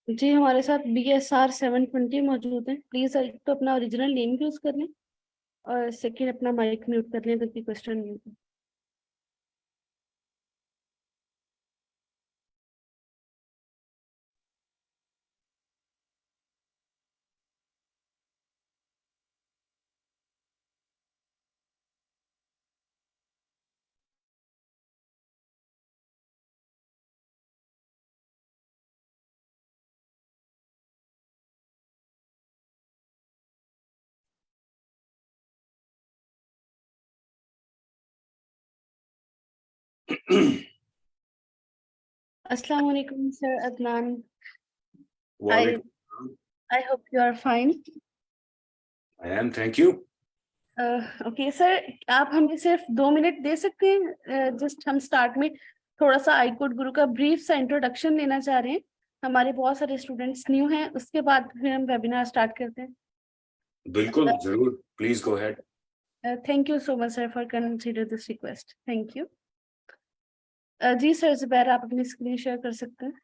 जी, हमारे साथ BSR 720 मौजूद है। प्लीज एक तो अपना ओरिजिनल नेम यूज कर लें और सेकंड अपना माइक म्यूट कर लें अगर कोई क्वेश्चन नहीं हो। अस्सलाम वालेकुम सर अदनान। आई वालेकुम। I hope you are fine. I am, thank you. Okay sir, आप हमें सिर्फ 2 मिनट दे सकते हैं? जस्ट हम स्टार्ट में थोड़ा सा आई कोड गुरु का ब्रीफ सा इंट्रोडक्शन लेना चाह रहे हैं। हमारे बहुत सारे स्टूडेंट्स न्यू हैं, उसके बाद फिर हम वेबिनार स्टार्ट करते हैं। बिल्कुल, जरूर, please go ahead. Thank you so much sir for consider this request. Thank you. जी सर, जुबैर आप अपनी स्क्रीन शेयर कर सकते हैं।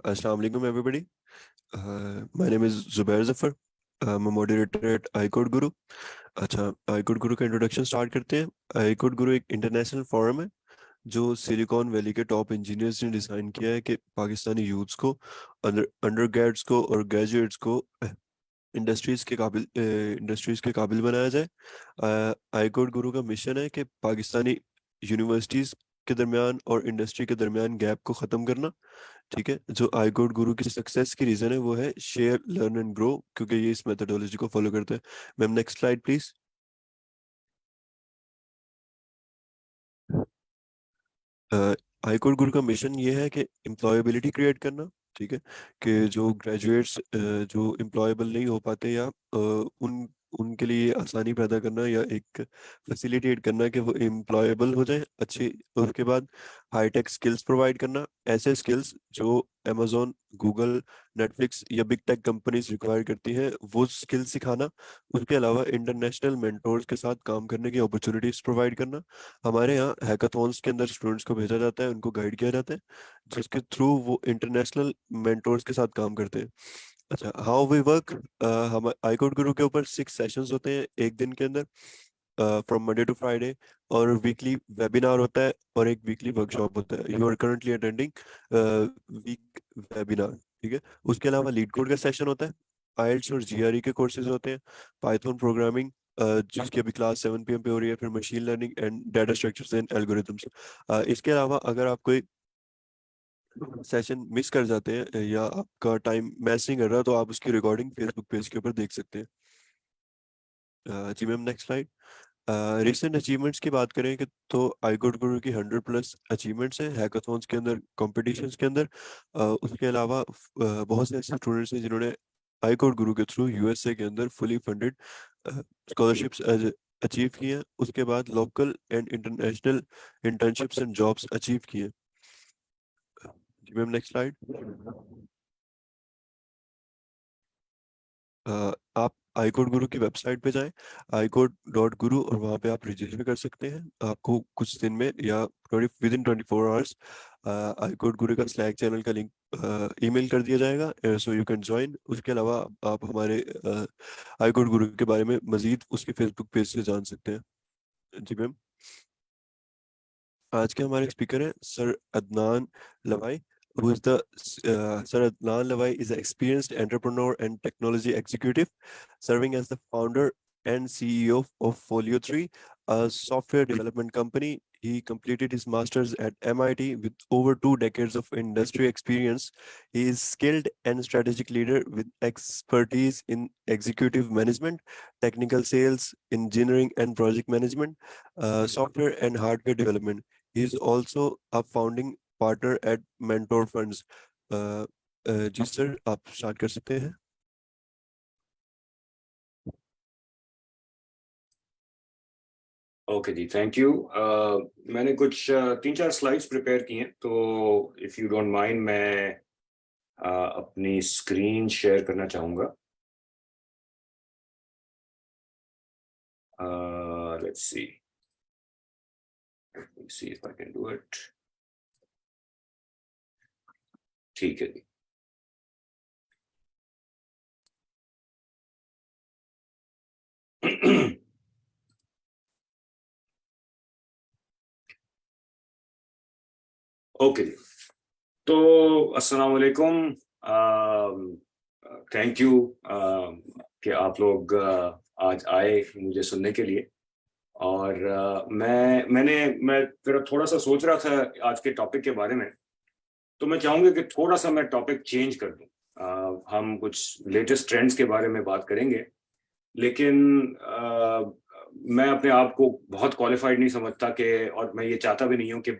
Assalamu alaikum, everybody. My name is Zubair Zafar. I'm a moderator at iCode Guru. अच्छा, iCode Guru का introduction start करते हैं। iCode Guru एक इंटरनेशनल फोरम है जो सिलिकॉन वैली के टॉप इंजीनियर्स ने डिज़ाइन किया है कि पाकिस्तानी यूथ्स को, अंडर ग्रेड्स को और ग्रेजुएट्स को इंडस्ट्रीज के काबिल बनाया जाए। iCode Guru का मिशन है कि पाकिस्तानी यूनिवर्सिटीज़ के दरमियान और इंडस्ट्री के दरमियान गैप को ख़त्म करना। ठीक है, जो आई कोड गुरु की सक्सेस की रीजन है वो है शेयर लर्न एंड ग्रो, क्योंकि ये इस मेथोडोलॉजी को फॉलो करते हैं। Ma'am, next slide please. I code गुरु का मिशन ये है कि एम्प्लॉयबिलिटी क्रिएट करना। ठीक है, कि जो ग्रेजुएट्स जो एम्प्लॉयबल नहीं हो पाते या उन उनके लिए आसानी पैदा करना या एक फैसिलिटेट करना कि वो एम्प्लॉयबल हो जाए अच्छी। उसके बाद हाईटेक स्किल्स प्रोवाइड करना, ऐसे स्किल्स जो अमेजोन, गूगल, नेटफ्लिक्स या बिग टेक कंपनीज रिक्वायर करती हैं, वो स्किल्स सिखाना। उसके अलावा इंटरनेशनल मेंटोर्स के साथ काम करने की अपॉर्चुनिटीज प्रोवाइड करना। हमारे यहाँ हैकाथॉन्स के अंदर स्टूडेंट्स को भेजा जाता है, उनको गाइड किया जाता है, जिसके थ्रू वो इंटरनेशनल मेंटोर्स के साथ काम करते हैं। अच्छा, हाउ वी वर्क। हम iCode गुरु के ऊपर 6 सेशंस होते हैं एक दिन के अंदर, फ्रॉम मंडे टू फ्राइडे, और वीकली वेबिनार होता है और एक वीकली वर्कशॉप होता है। You are currently attending week webinar. ठीक है, उसके अलावा लीड कोड का सेशन होता है, आइल्स और जीआरई के कोर्सेज होते हैं, पाइथन प्रोग्रामिंग जिसकी अभी क्लास 7 PM पे हो रही है, फिर machine learning and data structures and algorithms. इसके अलावा अगर आप कोई सेशन मिस कर जाते हैं या आपका टाइम मैच नहीं कर रहा, तो आप उसकी रिकॉर्डिंग फेसबुक पेज के ऊपर देख सकते हैं। जी ma'am, next slide. Recent achievements की बात करें कि तो iCode गुरु की 100+ अचीवमेंट्स हैं हैकाथॉन्स के अंदर, कॉम्पिटिशन्स के अंदर। उसके अलावा बहुत से ऐसे स्टूडेंट्स हैं जिन्होंने iCode गुरु के थ्रू यूएसए के अंदर फुली फंडेड स्कॉलरशिप्स अचीव की हैं। उसके बाद local and international internships and jobs achieve किए हैं। जी मैम, नेक्स्ट स्लाइड। आप iCode गुरु की वेबसाइट पे जाएं, iCode.guru, और वहाँ पे आप रजिस्टर कर सकते हैं। आपको कुछ दिन में या विद इन 24 आवर्स iCode गुरु का स्लैक चैनल का लिंक ईमेल कर दिया जाएगा, सो यू कैन ज्वाइन। उसके अलावा आप हमारे iCode गुरु के बारे में मजीद उसके फेसबुक पेज से जान सकते हैं। जी मैम, आज के हमारे स्पीकर हैं sir Adnan Lavai, who is the Sir Adnan Lavai is an experienced entrepreneur and technology executive, serving as the founder and CEO of Folio 3, a software development company. He completed his master's at MIT with over 2 decades of industry experience. He is skilled and strategic leader with expertise in executive management, technical sales, engineering and project management, software and hardware development. He is also a founding partner at Mentor Funds. जी sir, आप start कर सकते हैं। Okay जी, thank you. मैंने कुछ 3-4 slides prepare की हैं, तो इफ यू डोंट माइंड मैं अपनी स्क्रीन शेयर करना चाहूँगा। Let's see if I can do it. ठीक है जी। ओके जी, तो अस्सलाम वालेकुम। थैंक यू कि आप लोग आज आए मुझे सुनने के लिए। और मैं जरा थोड़ा सा सोच रहा था आज के टॉपिक के बारे में, तो मैं चाहूंगा कि थोड़ा सा मैं टॉपिक चेंज कर दूं। हम कुछ लेटेस्ट ट्रेंड्स के बारे में बात करेंगे, लेकिन मैं अपने आप को बहुत क्वालिफाइड नहीं समझता कि, और मैं ये चाहता भी नहीं हूँ कि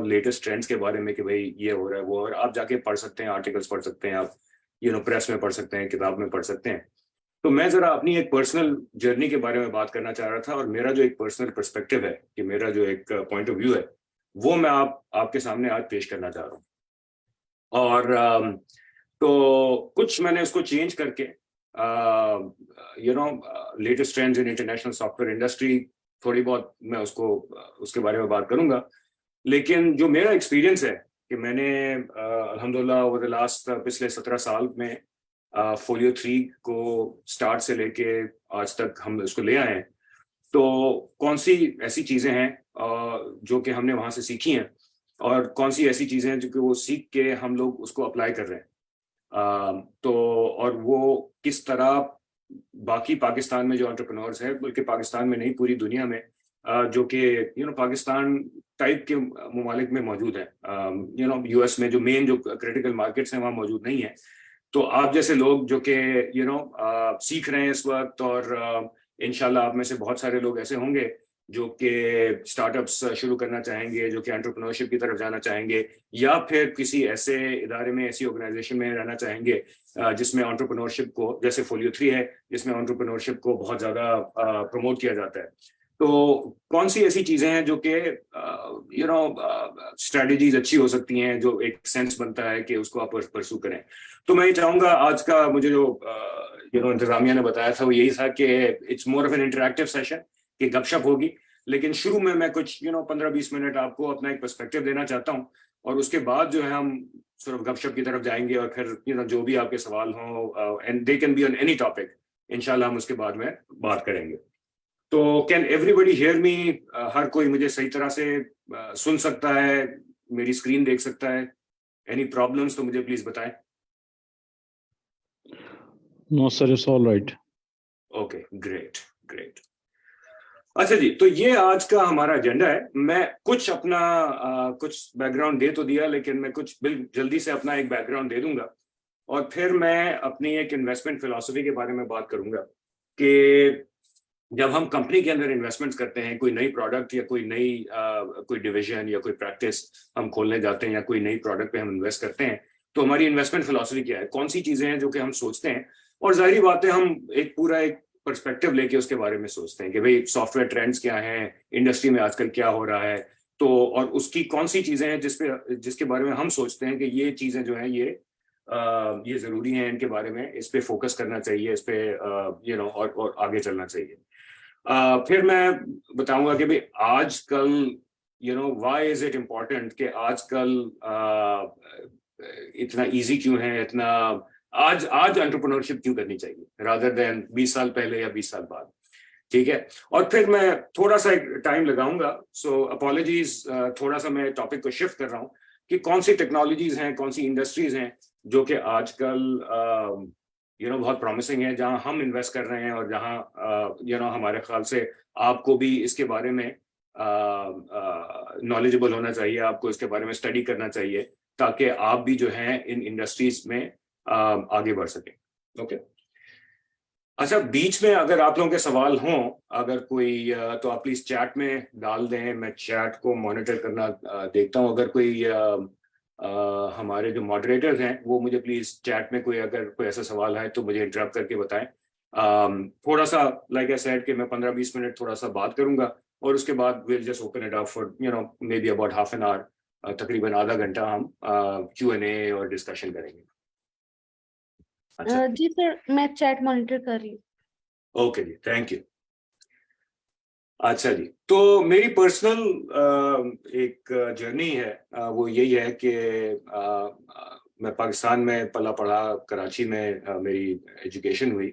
लेटेस्ट ट्रेंड्स के बारे में कि भाई ये हो रहा है वो, और आप जाके पढ़ सकते हैं, आर्टिकल्स पढ़ सकते हैं, आप प्रेस में पढ़ सकते हैं, किताब में पढ़ सकते हैं। तो मैं जरा अपनी एक पर्सनल जर्नी के बारे में बात करना चाह रहा था, और मेरा जो एक पर्सनल पर्सपेक्टिव है, कि मेरा जो एक पॉइंट ऑफ व्यू है, वो मैं आपके सामने आज पेश करना चाह रहा हूँ। और तो कुछ मैंने उसको चेंज करके latest trends in international software industry, थोड़ी बहुत मैं उसके बारे में बात करूंगा। लेकिन जो मेरा एक्सपीरियंस है कि मैंने अल्हम्दुलिल्लाह ओवर द लास्ट पिछले 17 साल में फोलियो 3 को स्टार्ट से लेके आज तक हम इसको ले आए हैं। तो कौन सी ऐसी चीजें हैं जो कि हमने वहां से सीखी हैं, और कौन सी ऐसी चीजें हैं जो कि वो सीख के हम लोग उसको अप्लाई कर रहे हैं। तो और वो किस तरह बाकी पाकिस्तान में जो एंटरप्रेन्योर्स हैं, बल्कि पाकिस्तान में नहीं पूरी दुनिया में, जो कि पाकिस्तान टाइप के ममालिक में मौजूद है, यूएस में जो मेन जो क्रिटिकल मार्केट्स हैं वहाँ मौजूद नहीं है। तो आप जैसे लोग जो कि सीख रहे हैं इस वक्त, और इंशाल्लाह आप में से बहुत सारे लोग ऐसे होंगे जो कि स्टार्टअप्स शुरू करना चाहेंगे, जो कि एंटरप्रेन्योरशिप की तरफ जाना चाहेंगे, या फिर किसी ऐसे इदारे में, ऐसी ऑर्गेनाइजेशन में रहना चाहेंगे जिसमें एंटरप्रेन्योरशिप को, जैसे फोलियो 3 है जिसमें एंटरप्रेन्योरशिप को बहुत ज्यादा प्रमोट किया जाता है। तो कौन सी ऐसी चीजें हैं जो कि स्ट्रेटजीज अच्छी हो सकती हैं, जो एक सेंस बनता है कि उसको आप परसू करें। तो मैं ये चाहूंगा, आज का मुझे जो इंतजामिया ने बताया था वो यही था कि it's more of an interactive session, कि गपशप होगी। लेकिन शुरू में मैं कुछ 15-20 मिनट आपको अपना एक पर्सपेक्टिव देना चाहता हूँ, और उसके बाद जो है हम सिर्फ गपशप की तरफ जाएंगे, और फिर जो भी आपके सवाल हों, and they can be on any topic, इंशाल्लाह हम उसके बाद में बात करेंगे। तो कैन एवरीबडी हियर मी? हर कोई मुझे सही तरह से सुन सकता है, मेरी स्क्रीन देख सकता है? एनी प्रॉब्लम्स तो मुझे प्लीज बताएं। No, sir, it's all right. Okay, great great. अच्छा जी, तो ये आज का हमारा एजेंडा है। मैं कुछ अपना कुछ बैकग्राउंड दे तो दिया, लेकिन मैं कुछ जल्दी से अपना एक बैकग्राउंड दे दूंगा, और फिर मैं अपनी एक इन्वेस्टमेंट फिलॉसफी के बारे में बात करूंगा कि जब हम कंपनी के अंदर इन्वेस्टमेंट्स करते हैं, कोई नई प्रोडक्ट या कोई नई कोई डिवीजन या कोई प्रैक्टिस हम खोलने जाते हैं, या कोई नई प्रोडक्ट पे हम इन्वेस्ट करते हैं, तो हमारी इन्वेस्टमेंट फिलॉसफी क्या है, कौन सी चीजें हैं जो कि हम सोचते हैं। और जाहिर बात है हम एक पूरा एक पर्सपेक्टिव लेके उसके बारे में सोचते हैं कि भाई सॉफ्टवेयर ट्रेंड्स क्या हैं, इंडस्ट्री में आजकल क्या हो रहा है, तो और उसकी कौन सी चीजें हैं जिसके बारे में हम सोचते हैं कि ये चीजें जो हैं ये जरूरी हैं, इनके बारे में इस पे फोकस करना चाहिए, इस पे और आगे चलना चाहिए। फिर मैं बताऊंगा कि भाई आजकल व्हाई इज इट इम्पोर्टेंट कि आजकल इतना इजी क्यों है, इतना आज एंटरप्रेन्योरशिप क्यों करनी चाहिए रादर देन 20 साल पहले या 20 साल बाद। ठीक है, और फिर मैं थोड़ा सा टाइम लगाऊंगा, सो अपॉलॉजीज, थोड़ा सा मैं टॉपिक को शिफ्ट कर रहा हूँ कि कौन सी टेक्नोलॉजीज हैं, कौन सी इंडस्ट्रीज हैं जो कि आजकल बहुत प्रॉमिसिंग है, जहां हम इन्वेस्ट कर रहे हैं, और जहां हमारे ख्याल से आपको भी इसके बारे में नॉलेजेबल होना चाहिए, आपको इसके बारे में स्टडी करना चाहिए, ताकि आप भी जो है इन इंडस्ट्रीज में आगे बढ़ सके। ओके, अच्छा, बीच में अगर आप लोगों के सवाल हों, अगर कोई तो आप प्लीज चैट में डाल दें, मैं चैट को मॉनिटर करना देखता हूं। अगर कोई हमारे जो मॉडरेटर्स हैं वो मुझे प्लीज चैट में कोई अगर कोई ऐसा सवाल है तो मुझे इंटरप्ट करके बताएं। थोड़ा सा लाइक आई सेड कि मैं 15-20 मिनट थोड़ा सा बात करूंगा और उसके बाद will just open it up for maybe about half an hour, तकरीबन आधा घंटा हम Q&A और डिस्कशन करेंगे। अच्छा, जी सर, मैं चैट मॉनिटर कर रही हूँ। ओके जी, थैंक यू। अच्छा जी, तो मेरी पर्सनल एक जर्नी है, वो यही है कि मैं पाकिस्तान में पला पढ़ा, कराची में मेरी एजुकेशन हुई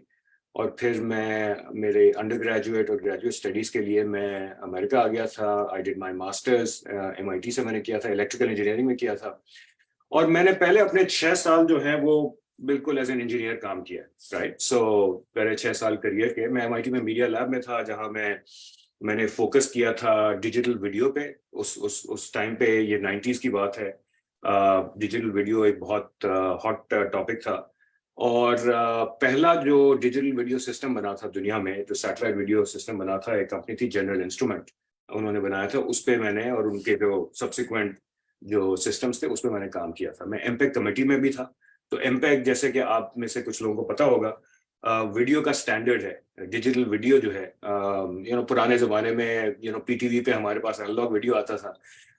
और फिर मैं मेरे अंडर ग्रेजुएट और ग्रेजुएट स्टडीज़ के लिए मैं अमेरिका आ गया था। I did my masters MIT से मैंने किया था, इलेक्ट्रिकल इंजीनियरिंग में किया था। और मैंने पहले अपने 6 साल जो है वो बिल्कुल एज एन इंजीनियर काम किया, राइट। सो पहले 6 साल करियर के मैं MIT में मीडिया लैब में था, जहां मैंने फोकस किया था डिजिटल वीडियो पे। उस टाइम पे, ये 90s की बात है, डिजिटल वीडियो एक बहुत हॉट टॉपिक था। और पहला जो डिजिटल वीडियो सिस्टम बना था दुनिया में, जो सैटेलाइट वीडियो सिस्टम बना था, एक कंपनी थी जनरल इंस्ट्रूमेंट, उन्होंने बनाया था। उस पे मैंने और उनके जो सब्सिक्वेंट जो सिस्टम्स थे उसमें मैंने काम किया था। मैं एमपेक कमेटी में भी था। तो एमपेक, जैसे कि आप में से कुछ लोगों को पता होगा, वीडियो का स्टैंडर्ड है। डिजिटल वीडियो जो है, पुराने जमाने में PTV पे हमारे पास एनालॉग वीडियो आता था,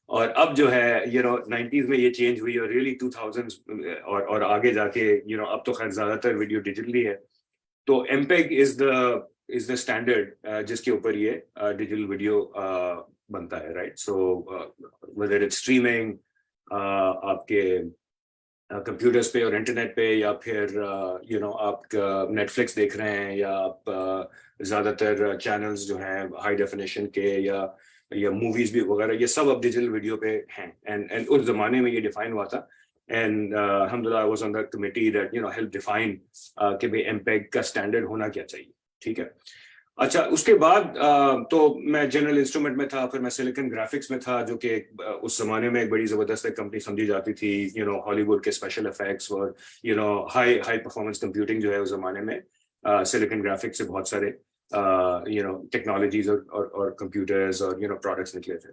और अब जो है 90s में ये चेंज हुई और रियली 2000s और आगे जाके अब तो खैर ज्यादातर वीडियो डिजिटली है। तो एमपेग इज द स्टैंडर्ड जिसके ऊपर ये डिजिटल वीडियो बनता है, right. So whether it's streaming आपके कंप्यूटर्स पे और इंटरनेट पे, या फिर आप नेटफ्लिक्स देख रहे हैं, या आप ज्यादातर चैनल्स जो हैं हाई डेफिनेशन के, या मूवीज भी वगैरह, ये सब अब डिजिटल वीडियो पे हैं। एंड उस जमाने में ये डिफाइन हुआ था। एंड अल्हम्दुलिल्लाह I was on the committee that help define कि भाई एमपेग का स्टैंडर्ड होना क्या चाहिए, ठीक है। अच्छा, उसके बाद तो मैं जनरल इंस्ट्रूमेंट में था, फिर मैं सिलिकॉन ग्राफिक्स में था, जो कि उस जमाने में एक बड़ी जबरदस्त कंपनी समझी जाती थी। हॉलीवुड के स्पेशल इफेक्ट्स और हाई हाई परफॉर्मेंस कंप्यूटिंग जो है उस जमाने में सिलिकॉन ग्राफिक्स से बहुत सारे टेक्नोलॉजीज और कंप्यूटर्स और प्रोडक्ट्स निकले थे।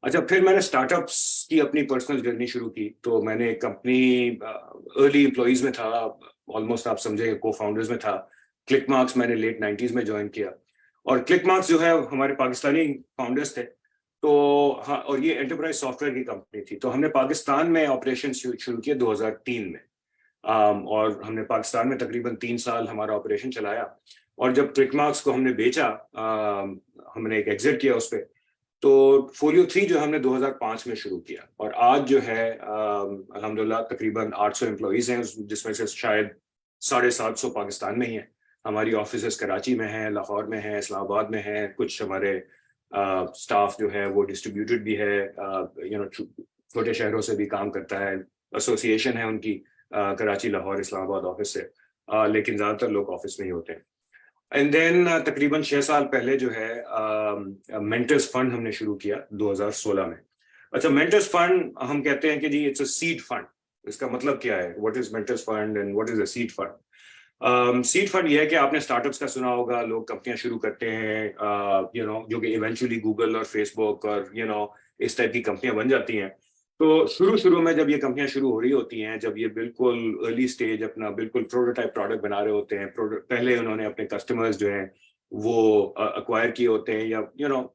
अच्छा, फिर मैंने स्टार्टअप्स की अपनी पर्सनल जर्नी शुरू की। तो मैंने एक कंपनी अर्ली एम्प्लॉइज में था, ऑलमोस्ट आप समझे को फाउंडर्स में था। क्लिकमार्क्स मैंने लेट 90s में ज्वाइन किया, और क्लिकमार्क्स जो है हमारे पाकिस्तानी फाउंडर्स थे। तो हाँ, और ये एंटरप्राइज सॉफ्टवेयर की कंपनी थी। तो हमने पाकिस्तान में ऑपरेशन शुरू किया 2003 में, और हमने पाकिस्तान में तकरीबन 3 साल हमारा ऑपरेशन चलाया। और जब क्लिकमार्क्स को हमने बेचा, हमने एक एग्जिट किया उस पर। तो फोलियो 3 जो हमने 2005 में शुरू किया, और आज जो है अल्हम्दुलिल्लाह तकरीबन 800 एम्प्लॉइज हैं, जिसमें से शायद 750 पाकिस्तान में ही है। हमारी ऑफिसेस कराची में हैं, लाहौर में हैं, इस्लामाबाद में हैं। कुछ हमारे स्टाफ जो है वो डिस्ट्रीब्यूटेड भी है, छोटे शहरों से भी काम करता है। एसोसिएशन है उनकी कराची, लाहौर, इस्लामाबाद ऑफिस से, लेकिन ज़्यादातर लोग ऑफिस में ही होते हैं। एंड देन तकरीबन 6 साल पहले जो है मेंटर्स फंड हमने शुरू किया 2016 में। अच्छा, मेंटर्स फंड हम कहते हैं कि जी इट्स अ सीड फंड। इसका मतलब क्या है, what is mentors fund and what is a seed fund? Seed fund ये है कि आपने स्टार्टअप्स का सुना होगा, लोग कंपनियां शुरू करते हैं जो कि इवेंचुअली गूगल और फेसबुक और इस टाइप की कंपनियां बन जाती हैं। तो शुरू में जब ये कंपनियां शुरू हो रही होती हैं, जब ये बिल्कुल अर्ली स्टेज अपना बिल्कुल प्रोटोटाइप प्रोडक्ट बना रहे होते हैं, पहले उन्होंने अपने कस्टमर्स जो हैं वो अक्वायर किए होते हैं, या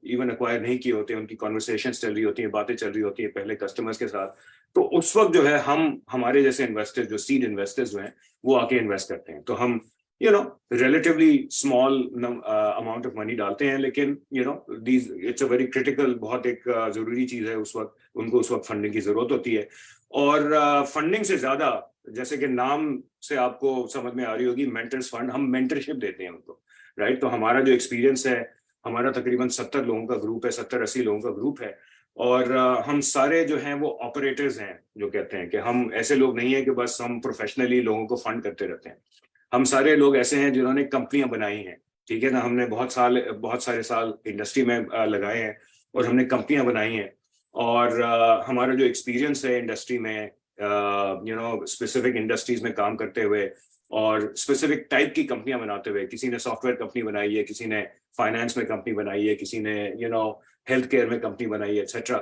इवन अक्वायर नहीं किए होते हैं, उनकी कॉन्वर्सेशंस चल रही होती हैं, बातें चल रही होती हैं पहले कस्टमर्स के साथ। तो उस वक्त जो है हमारे जैसे इन्वेस्टर्स, जो सीड इन्वेस्टर्स जो हैं, वो आके इन्वेस्ट करते हैं। तो हम relatively small amount of money डालते हैं, लेकिन it's a very critical, बहुत एक जरूरी चीज है उस वक्त। उनको उस वक्त फंडिंग की जरूरत होती है। और फंडिंग से ज्यादा, जैसे कि नाम से आपको समझ में आ रही होगी, मेंटर्स फंड, हम मेंटरशिप देते हैं उनको, राइट। तो हमारा जो एक्सपीरियंस है, हमारा तकरीबन 70 लोगों का ग्रुप है, 70-80 लोगों का ग्रुप है। और हम सारे जो हैं वो ऑपरेटर्स हैं, जो कहते हैं कि हम ऐसे लोग नहीं है कि बस हम प्रोफेशनली लोगों को फंड करते रहते हैं। हम सारे लोग ऐसे हैं जिन्होंने कंपनियां बनाई हैं, ठीक है ना। हमने बहुत सारे साल इंडस्ट्री में लगाए हैं, और हमने कंपनियां बनाई हैं। और हमारा जो एक्सपीरियंस है इंडस्ट्री में, स्पेसिफिक इंडस्ट्रीज में काम करते हुए, और स्पेसिफिक टाइप की कंपनियां बनाते हुए, किसी ने सॉफ्टवेयर कंपनी बनाई है, किसी ने फाइनेंस में कंपनी बनाई है, किसी ने हेल्थ केयर में कंपनी बनाई है, एक्सेट्रा।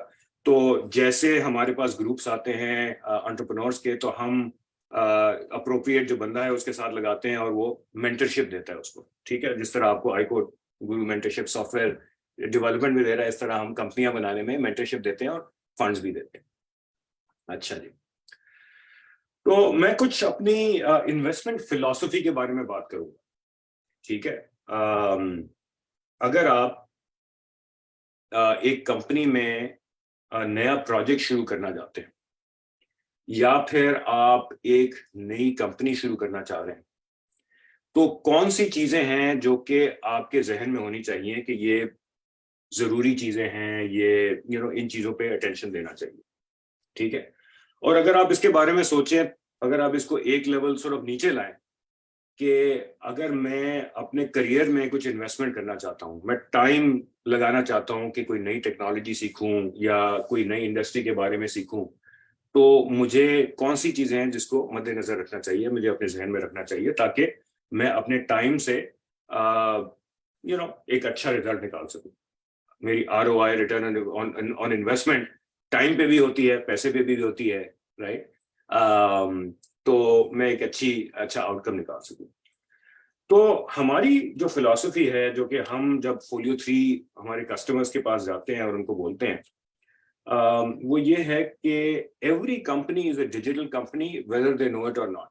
तो जैसे हमारे पास ग्रुप्स आते हैं एंटरप्रेन्योर्स के, तो हम अप्रोप्रिएट जो बंदा है उसके साथ लगाते हैं और वो मेंटरशिप देता है उसको, ठीक है। जिस तरह आपको iCode गुरु मेंटरशिप सॉफ्टवेयर डेवलपमेंट भी दे रहा है, इस तरह हम कंपनियां बनाने में मेंटरशिप देते हैं और फंड्स भी देते हैं। अच्छा जी, तो मैं कुछ अपनी इन्वेस्टमेंट फिलॉसफी के बारे में बात करूंगा, ठीक है। अगर आप एक कंपनी में नया प्रोजेक्ट शुरू करना चाहते हैं, या फिर आप एक नई कंपनी शुरू करना चाह रहे हैं, तो कौन सी चीजें हैं जो कि आपके जहन में होनी चाहिए कि ये जरूरी चीजें हैं, ये इन चीजों पे अटेंशन देना चाहिए, ठीक है। और अगर आप इसके बारे में सोचें, अगर आप इसको एक लेवल नीचे लाएं कि अगर मैं अपने करियर में कुछ इन्वेस्टमेंट करना चाहता हूं, मैं टाइम लगाना चाहता हूं कि कोई नई टेक्नोलॉजी सीखूं या कोई नई इंडस्ट्री के बारे में सीखूं, तो मुझे कौन सी चीजें हैं जिसको मद्देनजर रखना चाहिए, मुझे अपने जहन में रखना चाहिए, ताकि मैं अपने टाइम से एक अच्छा रिजल्ट निकाल सकूं। मेरी ROI, return on investment, time पे भी होती है, पैसे पे भी होती है, राइट। तो मैं एक अच्छा आउटकम निकाल सकूं। तो हमारी जो फिलॉसफी है, जो कि हम जब फोलियो 3 हमारे कस्टमर्स के पास जाते हैं और उनको बोलते हैं, वो ये है कि every company is a digital company whether they know it और नॉट।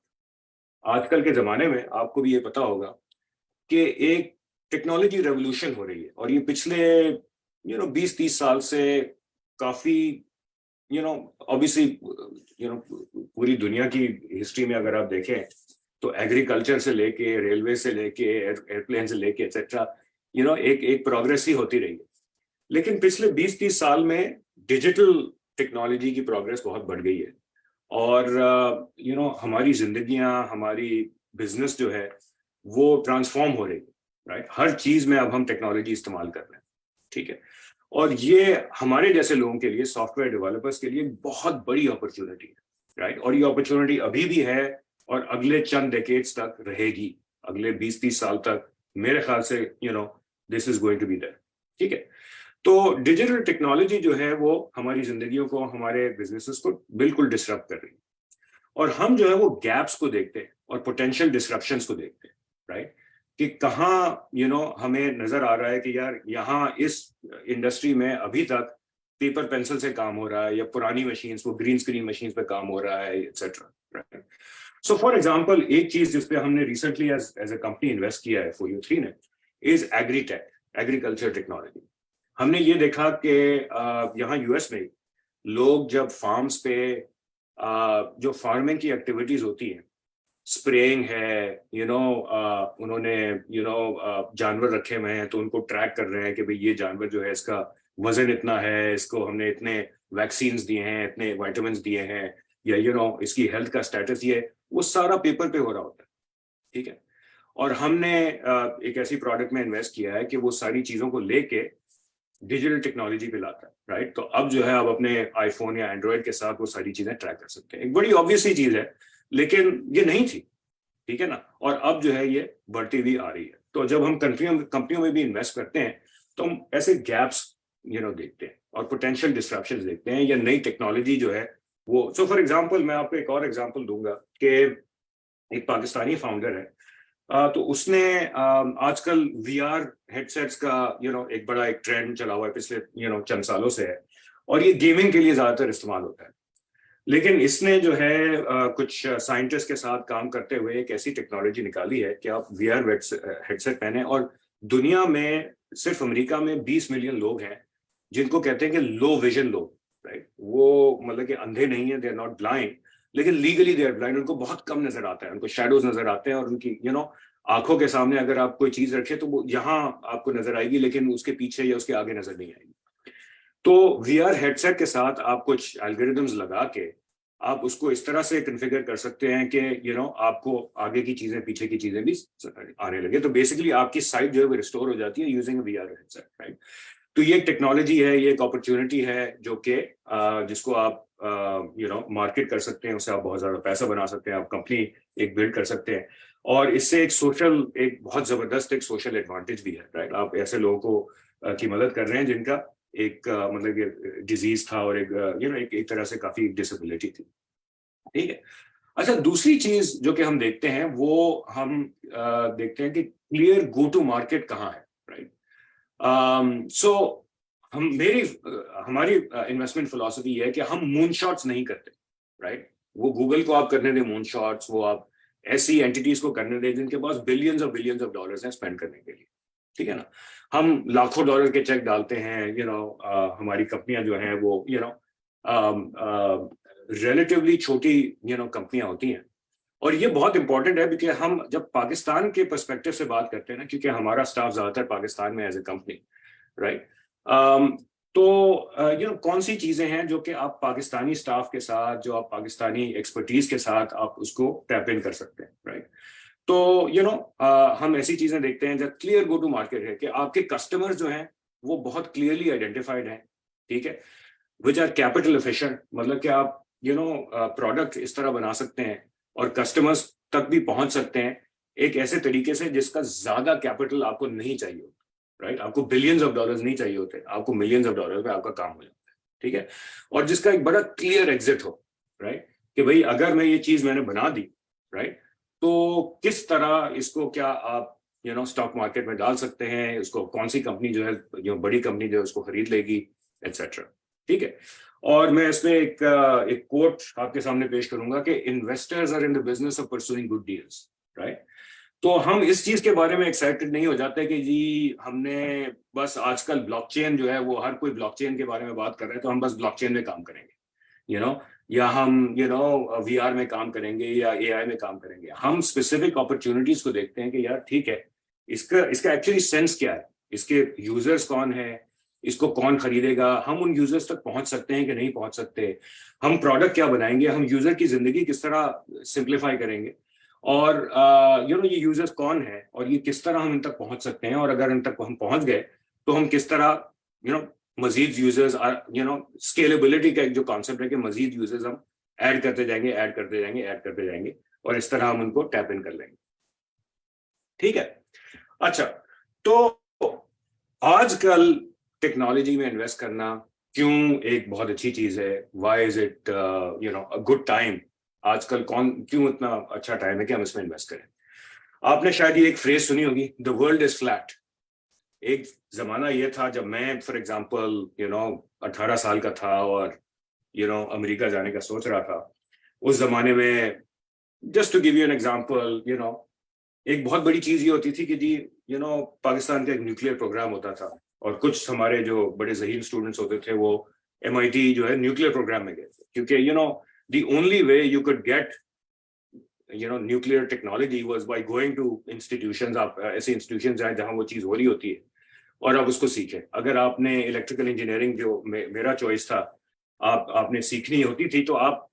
आजकल के जमाने में आपको भी ये पता होगा कि एक टेक्नोलॉजी रेवोल्यूशन हो रही है, और ये पिछले 20-30 साल से काफी ऑब्वियसली पूरी दुनिया की हिस्ट्री में अगर आप देखें तो एग्रीकल्चर से लेके, रेलवे से लेके, एयरप्लेन से लेके, एक्सेट्रा, एक प्रोग्रेस ही होती रही है। लेकिन पिछले 20-30 साल में डिजिटल टेक्नोलॉजी की प्रोग्रेस बहुत बढ़ गई है, और हमारी जिंदगियां, हमारी बिजनेस जो है वो ट्रांसफॉर्म हो रही है, राइट। हर चीज में अब हम टेक्नोलॉजी इस्तेमाल कर रहे हैं, ठीक है। और ये हमारे जैसे लोगों के लिए, सॉफ्टवेयर डेवलपर्स के लिए बहुत बड़ी अपॉर्चुनिटी है, राइट। और ये अपॉर्चुनिटी अभी भी है और अगले चंद डेकेड्स तक रहेगी, अगले 20-30 साल तक मेरे ख्याल से this is going to be there, ठीक है। तो डिजिटल टेक्नोलॉजी जो है वो हमारी जिंदगियों को, हमारे बिजनेसेस को बिल्कुल डिसरप्ट कर रही है, और हम जो है वो गैप्स को देखते हैं और पोटेंशियल डिसरप्शंस को देखते हैं, राइट। कि कहाँ हमें नजर आ रहा है कि यार यहाँ इस इंडस्ट्री में अभी तक पेपर पेंसिल से काम हो रहा है, या पुरानी मशीन्स, वो ग्रीन स्क्रीन मशीन्स पे काम हो रहा है, etcetera, right. So for example, एक चीज जिसपे हमने recently as a company invest किया है फोलियो 3 ने, इज एग्रीटेक, एग्रीकल्चर टेक्नोलॉजी। हमने ये देखा कि यहाँ US में लोग जब फार्म्स पे जो फार्मिंग की एक्टिविटीज होती हैं, स्प्रेइंग है, उन्होंने जानवर रखे हुए हैं, तो उनको ट्रैक कर रहे हैं कि भाई ये जानवर जो है इसका वजन इतना है, इसको हमने इतने वैक्सीन्स दिए हैं, इतने विटामिन्स दिए हैं, या इसकी हेल्थ का स्टेटस ये, वो सारा पेपर पे हो रहा होता है, ठीक है। और हमने एक ऐसी प्रोडक्ट में इन्वेस्ट किया है कि वो सारी चीजों को लेके डिजिटल टेक्नोलॉजी पे लाता है, राइट। तो अब जो है आप अपने आईफोन या एंड्रॉइड के साथ वो सारी चीजें ट्रैक कर सकते हैं। एक बड़ी ऑब्वियस सी चीज है, लेकिन ये नहीं थी, ठीक है ना। और अब जो है ये बढ़ती हुई आ रही है। तो जब हम कंपनियों में भी इन्वेस्ट करते हैं, तो हम ऐसे गैप्स देखते हैं और पोटेंशियल डिस्ट्रप्शंस देखते हैं, या नई टेक्नोलॉजी जो है वो। सो फॉर एग्जांपल, मैं आपको एक और एग्जांपल दूंगा कि एक पाकिस्तानी फाउंडर है, तो उसने आजकल VR हेडसेट्स का एक बड़ा एक ट्रेंड चला हुआ है पिछले चंद सालों से है, और ये गेमिंग के लिए ज्यादातर इस्तेमाल होता है। लेकिन इसने जो है कुछ साइंटिस्ट के साथ काम करते हुए एक ऐसी टेक्नोलॉजी निकाली है कि आप VR हेडसेट पहने, और दुनिया में सिर्फ अमेरिका में 20 मिलियन लोग हैं जिनको कहते हैं कि लो विजन लोग, राइट। वो मतलब कि अंधे नहीं है, दे आर नॉट ब्लाइंड, लेकिन लीगली दे आर ब्लाइंड। उनको बहुत कम नजर आता है, उनको शैडोज नजर आते हैं, और उनकी आंखों के सामने अगर आप कोई चीज रखे तो वो यहाँ आपको नजर आएगी, लेकिन उसके पीछे या उसके आगे नजर नहीं आएगी। तो VR हेडसेट के साथ आप कुछ एल्गोरिथम्स लगा के आप उसको इस तरह से कॉन्फ़िगर कर सकते हैं कि आपको आगे की चीजें, पीछे की चीजें भी आने लगे। तो बेसिकली आपकी साइट जो है वो रिस्टोर हो जाती है यूजिंग VR हेडसेट, राइट। तो ये एक टेक्नोलॉजी है, ये एक अपॉर्चुनिटी है जो कि जिसको आप मार्केट कर सकते हैं, उससे आप बहुत ज्यादा पैसा बना सकते हैं, आप कंपनी एक बिल्ड कर सकते हैं, और इससे एक बहुत जबरदस्त एक सोशल एडवांटेज भी है, राइट। आप ऐसे लोगों को की मदद कर रहे हैं जिनका एक मतलब डिजीज था और एक तरह से काफी डिसेबिलिटी थी, ठीक है। अच्छा, दूसरी चीज जो कि हम देखते हैं वो हम देखते हैं कि क्लियर गो टू मार्केट कहाँ है, राइट। सो हमारी इन्वेस्टमेंट फिलॉसफी है कि हम मून शॉट्स नहीं करते, राइट। वो गूगल को आप करने दें मून शॉट्स, वो आप ऐसी एंटिटीज को करने दें जिनके पास बिलियंस ऑफ डॉलर्स हैं स्पेंड करने के लिए, ठीक है ना। हम लाखों डॉलर के चेक डालते हैं, हमारी कंपनियां जो हैं वो रिलेटिवली छोटी कंपनियां होती हैं। और ये बहुत इंपॉर्टेंट है क्योंकि हम जब पाकिस्तान के पर्सपेक्टिव से बात करते हैं ना, क्योंकि हमारा स्टाफ ज्यादातर पाकिस्तान में एज ए कंपनी, राइट। तो कौन सी चीजें हैं जो कि आप पाकिस्तानी स्टाफ के साथ, जो आप पाकिस्तानी एक्सपर्टीज के साथ आप उसको टैप इन कर सकते हैं, राइट। तो हम ऐसी चीजें देखते हैं जब क्लियर गो टू मार्केट है कि आपके कस्टमर्स जो हैं वो बहुत क्लियरली आइडेंटिफाइड हैं, ठीक है, विच आर कैपिटल एफिशिएंट, मतलब कि आप प्रोडक्ट इस तरह बना सकते हैं और कस्टमर्स तक भी पहुंच सकते हैं एक ऐसे तरीके से जिसका ज्यादा कैपिटल आपको नहीं चाहिए होता, राइट। आपको बिलियंस ऑफ डॉलर्स नहीं चाहिए होते, आपको मिलियंस ऑफ डॉलर पे आपका काम हो जाता है, ठीक है। और जिसका एक बड़ा क्लियर एग्जिट हो, राइट, कि भाई अगर मैं ये चीज मैंने बना दी, राइट, तो किस तरह इसको क्या आप स्टॉक मार्केट में डाल सकते हैं, उसको कौन सी कंपनी जो है बड़ी कंपनी जो है उसको खरीद लेगी, एटसेट्रा, ठीक है। और मैं इसमें एक कोट आपके सामने पेश करूंगा कि investors are in the business of pursuing good deals, right. तो हम इस चीज के बारे में एक्साइटेड नहीं हो जाते कि जी हमने बस आजकल ब्लॉकचेन जो है वो हर कोई ब्लॉकचेन के बारे में बात कर रहा है तो हम बस ब्लॉकचेन में काम करेंगे, या हम VR में काम करेंगे या AI में काम करेंगे। हम स्पेसिफिक अपॉर्चुनिटीज को देखते हैं कि यार ठीक है, इसका एक्चुअली सेंस क्या है, इसके यूजर्स कौन है, इसको कौन खरीदेगा, हम उन यूजर्स तक पहुंच सकते हैं कि नहीं पहुंच सकते, हम प्रोडक्ट क्या बनाएंगे, हम यूजर की जिंदगी किस तरह सिंप्लीफाई करेंगे, और ये यूजर्स कौन है और ये किस तरह हम इन तक पहुंच सकते हैं, और अगर इन तक हम पहुंच गए तो हम किस तरह मजीद यूजर्स स्केलेबिलिटी का एक जो कॉन्सेप्ट है कि मजीद यूजर्स हम ऐड करते जाएंगे और इस तरह हम उनको टैप इन कर लेंगे, ठीक है। अच्छा, तो आजकल टेक्नोलॉजी में इन्वेस्ट करना क्यों एक बहुत अच्छी चीज है, why is it a good time, आजकल क्यों इतना अच्छा टाइम है कि हम इसमें इन्वेस्ट करें। आपने शायद ये एक फ्रेज सुनी होगी, द वर्ल्ड इज फ्लैट। एक जमाना ये था जब मैं फॉर एग्जांपल 18 साल का था और अमेरिका जाने का सोच रहा था। उस जमाने में just to give you an example, एक बहुत बड़ी चीज ये होती थी कि जी पाकिस्तान का एक न्यूक्लियर प्रोग्राम होता था और कुछ हमारे जो बड़े ज़हीन स्टूडेंट्स होते थे वो MIT जो है न्यूक्लियर प्रोग्राम में गए थे, क्योंकि the only way you could get nuclear technology was by going to institutions। आप ऐसे institutions जाएं जहां वो चीज हो रही होती है और आप उसको सीखें। अगर आपने इलेक्ट्रिकल इंजीनियरिंग जो मेरा चॉइस था आपने सीखनी होती थी तो आप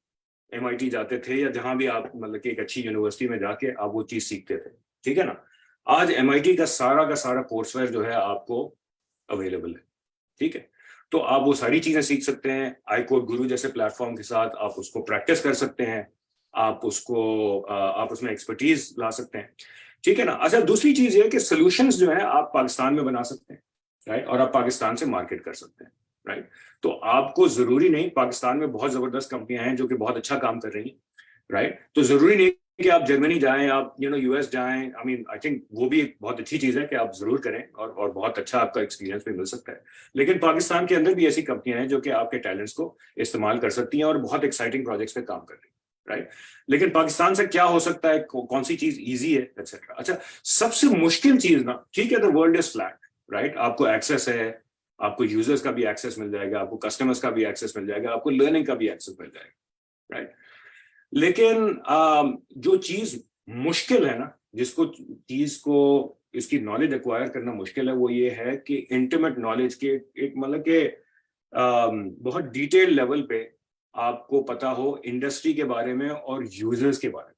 MIT जाते थे या जहां भी आप मतलब कि एक अच्छी यूनिवर्सिटी में जाके आप वो चीज सीखते थे, ठीक है ना। आज MIT का सारा कोर्सवेयर जो है आपको अवेलेबल है, ठीक है। तो आप वो सारी चीजें सीख सकते हैं iCode Guru जैसे प्लेटफॉर्म के साथ, आप उसको प्रैक्टिस कर सकते हैं, आप उसमें एक्सपर्टीज ला सकते हैं, ठीक है ना। अच्छा, दूसरी चीज ये कि सॉल्यूशंस जो है आप पाकिस्तान में बना सकते हैं, राइट, और आप पाकिस्तान से मार्केट कर सकते हैं, राइट। तो आपको जरूरी नहीं, पाकिस्तान में बहुत जबरदस्त कंपनियां हैं जो कि बहुत अच्छा काम कर रही हैं, राइट। तो जरूरी नहीं कि आप जर्मनी जाएं, आप US जाएं। आई थिंक वो भी एक बहुत अच्छी चीज है कि आप जरूर करें और बहुत अच्छा आपका एक्सपीरियंस भी मिल सकता है। लेकिन पाकिस्तान के अंदर भी ऐसी कंपनियां हैं जो कि आपके टैलेंट्स को इस्तेमाल कर सकती हैं और बहुत एक्साइटिंग प्रोजेक्ट्स पे काम कर रही हैं, राइट। लेकिन पाकिस्तान से क्या हो सकता है, कौन सी चीज ईजी है, एक्सेट्रा। अच्छा, सबसे मुश्किल चीज ना, ठीक है, the world is flat, right, आपको एक्सेस है, आपको यूजर्स का भी एक्सेस मिल जाएगा, आपको कस्टमर्स का भी एक्सेस मिल जाएगा, आपको लर्निंग का भी एक्सेस मिल जाएगा, राइट। लेकिन जो चीज मुश्किल है ना, चीज को इसकी नॉलेज एक्वायर करना मुश्किल है, वो ये है कि इंटीमेट नॉलेज के एक मतलब के बहुत डिटेल लेवल पे आपको पता हो इंडस्ट्री के बारे में और यूजर्स के बारे में।